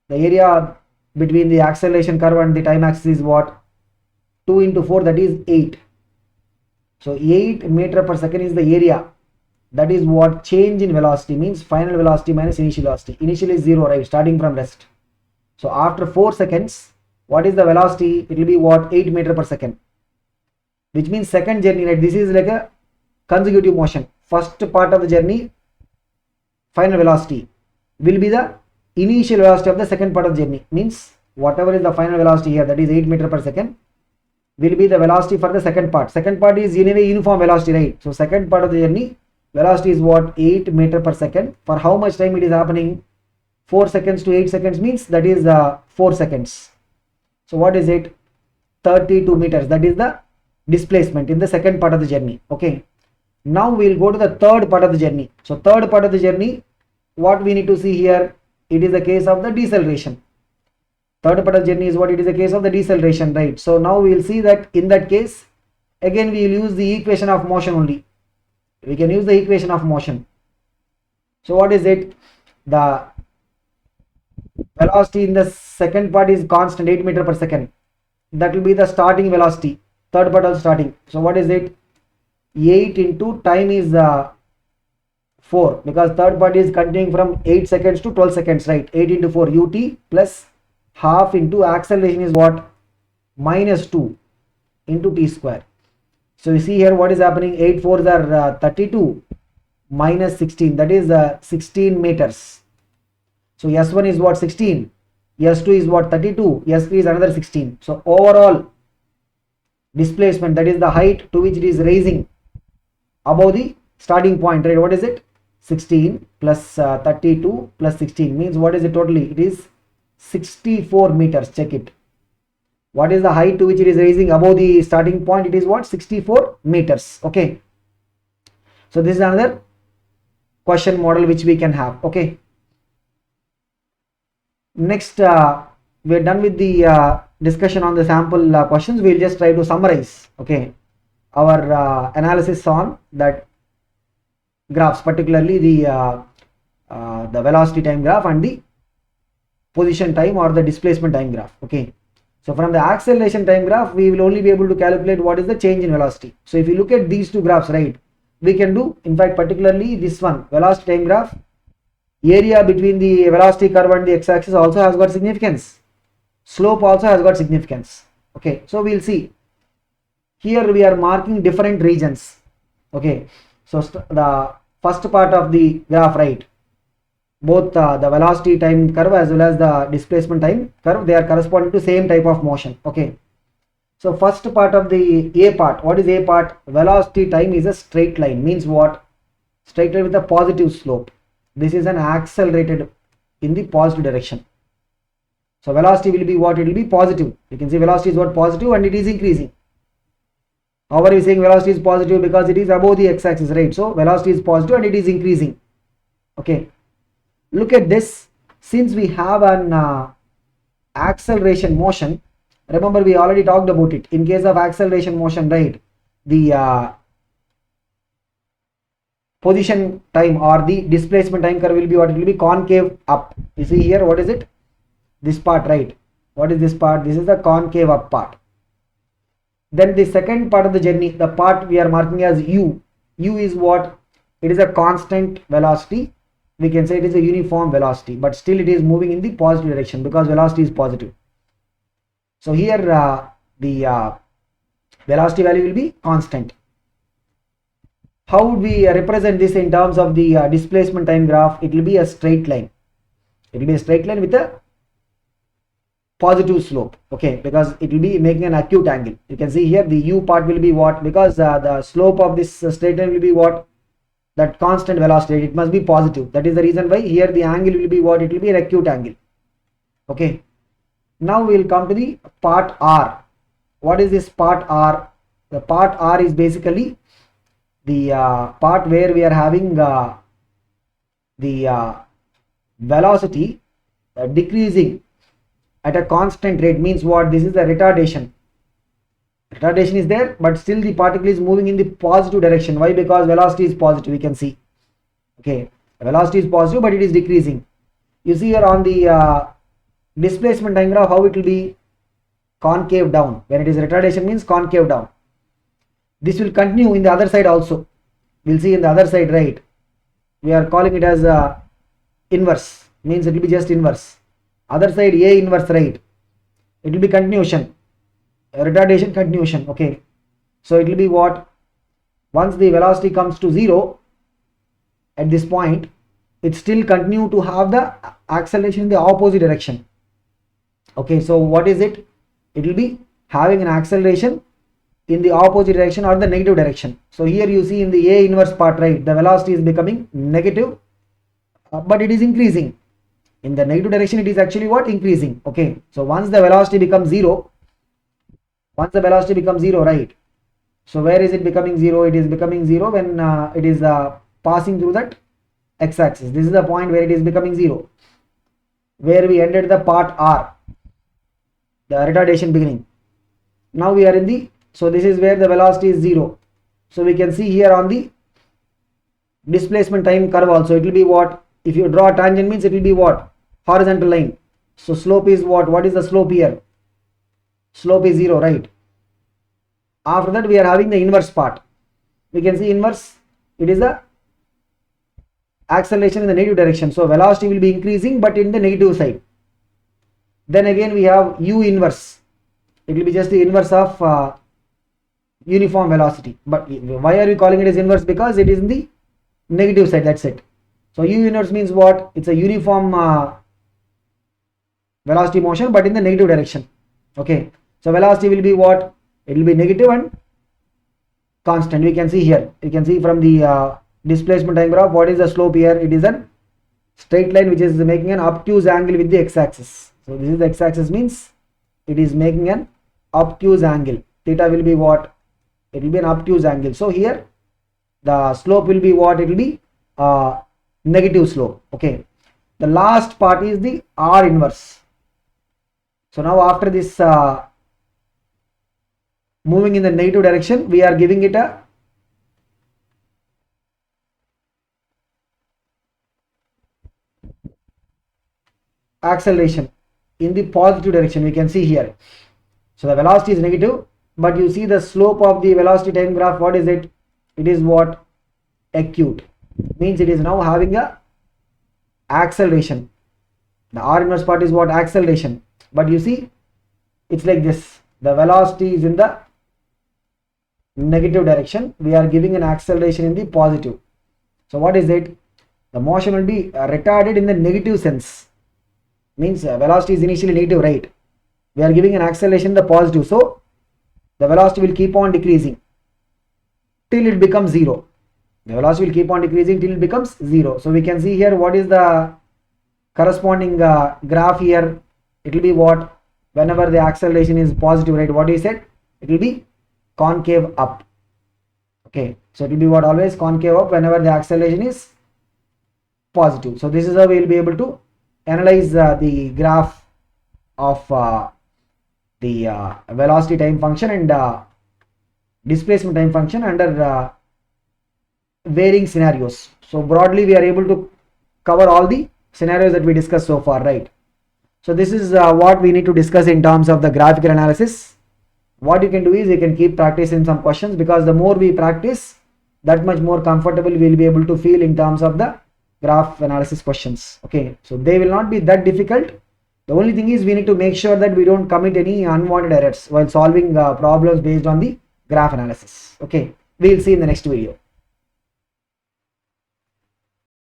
The area between the acceleration curve and the time axis is what? 2 into 4, that is 8. So 8 meter per second is the area. That is what? Change in velocity, means final velocity minus initial velocity. Initial is 0, right? Starting from rest. So after 4 seconds, what is the velocity? It will be what? 8 meter per second. Which means second journey, right? This is like a consecutive motion. First part of the journey, final velocity will be the initial velocity of the second part of the journey. Means whatever is the final velocity here, that is 8 meter per second, will be the velocity for the second part. Second part is anyway uniform velocity, right? So second part of the journey, velocity is what? 8 meter per second. For how much time it is happening? 4 seconds to 8 seconds, means that is 4 seconds. So what is it? 32 meters. That is the displacement in the second part of the journey. Okay. Now we will go to the third part of the journey. So third part of the journey, what we need to see here, it is a case of the deceleration. Third part of the journey is what? It is a case of the deceleration, right? So now we will see that in that case, again we will use the equation of motion only. We can use the equation of motion. So what is it? The velocity in the second part is constant, 8 meter per second. That will be the starting velocity. Third part of starting. So what is it? 8 into time is 4, because third part is continuing from 8 seconds to 12 seconds, right? 8 into 4, ut plus half into acceleration is what? Minus 2 into t square. So you see here what is happening? 8 4s are 32 minus 16, that is 16 meters. So S1 is what? 16. S2 is what? 32. S3 is another 16. So overall displacement, that is the height to which it is raising above the starting point, right? What is it? 16 plus 32 plus 16 means what is it totally? It is 64 meters. Check it. What is the height to which it is raising above the starting point? It is what? 64 meters. Okay. So this is another question model which we can have. Okay. Next, we are done with the discussion on the sample questions. We will just try to summarize, okay, our analysis on that graphs, particularly the velocity time graph and the position time or the displacement time graph. Okay. So from the acceleration time graph, we will only be able to calculate what is the change in velocity. So if you look at these two graphs, right, we can do, in fact, particularly this one, velocity time graph, area between the velocity curve and the x-axis also has got significance. Slope also has got significance. Okay, so we'll see. Here we are marking different regions. Okay, so the first part of the graph, right, both the velocity time curve as well as the displacement time curve, they are corresponding to same type of motion. Okay, so first part of the A part, what is A part? Velocity time is a straight line, means what? Straight line with a positive slope. This is an accelerated in the positive direction. So velocity will be what? It will be positive. You can see velocity is what? Positive, and it is increasing. How are we saying velocity is positive? Because it is above the x-axis, right? So velocity is positive and it is increasing. Okay. Look at this. Since we have an acceleration motion, remember we already talked about it. In case of acceleration motion, right, the position time or the displacement time curve will be what? It will be concave up. You see here, what is it? This part, right? What is this part? This is the concave up part. Then the second part of the journey, the part we are marking as U. U is what? it is a constant velocity. We can say it is a uniform velocity, but still it is moving in the positive direction because velocity is positive. So here the velocity value will be constant. How would we represent this in terms of the displacement time graph? It will be a straight line. It will be a straight line with a positive slope, okay, because it will be making an acute angle. You can see here the u part will be what, because the slope of this straight line will be what, that constant velocity, it must be positive. That is the reason why here the angle will be what, it will be an acute angle. Okay, now we will come to the part R. What is this part R? The part R is basically the part where we are having the velocity decreasing at a constant rate. Means what, this is the retardation. Retardation is there, but still the particle is moving in the positive direction. Why? Because velocity is positive. We can see, okay, the velocity is positive but it is decreasing. You see here on the displacement time graph how it will be concave down. When it is retardation means concave down. This will continue in the other side also. We'll see in the other side, right? We are calling it as inverse, means it will be just inverse. Other side A inverse, right? It will be continuation, retardation continuation, okay. So it will be what, once the velocity comes to 0 at this point, it still continue to have the acceleration in the opposite direction. Okay, so what is it? It will be having an acceleration in the opposite direction or the negative direction. So here you see in the A inverse part, right, the velocity is becoming negative, but it is increasing. In the negative direction it is actually what, increasing. Okay, so once the velocity becomes 0, right, so where is it becoming 0? It is becoming 0 when it is passing through that x-axis. This is the point where it is becoming 0, where we ended the part R, the retardation beginning. Now we are in the, so this is where the velocity is 0. So we can see here on the displacement time curve also, it will be what, if you draw a tangent means it will be what, horizontal line. So slope is what is the slope here? Slope is 0, right? After that we are having the inverse part. We can see inverse, it is a acceleration in the negative direction. So velocity will be increasing but in the negative side. Then again we have u inverse. It will be just the inverse of uniform velocity. But why are we calling it as inverse? Because it is in the negative side, that's it. So u inverse means what? It's a uniform velocity motion but in the negative direction. Okay, so velocity will be what? It will be negative and constant. We can see here, you can see from the displacement time graph, what is the slope here? It is a straight line which is making an obtuse angle with the x-axis. So this is the x-axis, means it is making an obtuse angle. Theta will be what? It will be an obtuse angle. So here the slope will be what? It will be negative slope. Okay, the last part is the R inverse. So now after this moving in the negative direction, we are giving it a acceleration in the positive direction. We can see here. So the velocity is negative, but you see the slope of the velocity time graph, what is it? It is what? Acute, means it is now having a acceleration. The R inverse part is what? Acceleration. But you see it's like this, the velocity is in the negative direction, we are giving an acceleration in the positive. So what is it? The motion will be retarded in the negative sense, means velocity is initially negative, right? We are giving an acceleration in the positive, so the velocity will keep on decreasing till it becomes 0. The velocity will keep on decreasing till it becomes 0. So we can see here what is the corresponding graph here. It will be what? Whenever the acceleration is positive, right? What is it? It will be concave up. Okay, so it will be what? Always concave up whenever the acceleration is positive. So this is how we will be able to analyze the graph of the velocity time function and displacement time function under varying scenarios. So broadly we are able to cover all the scenarios that we discussed so far, right? So this is what we need to discuss in terms of the graphical analysis. What you can do is you can keep practicing some questions, because the more we practice, that much more comfortable we'll be able to feel in terms of the graph analysis questions. Okay, so they will not be that difficult. The only thing is we need to make sure that we don't commit any unwanted errors while solving problems based on the graph analysis. Okay, we'll see in the next video.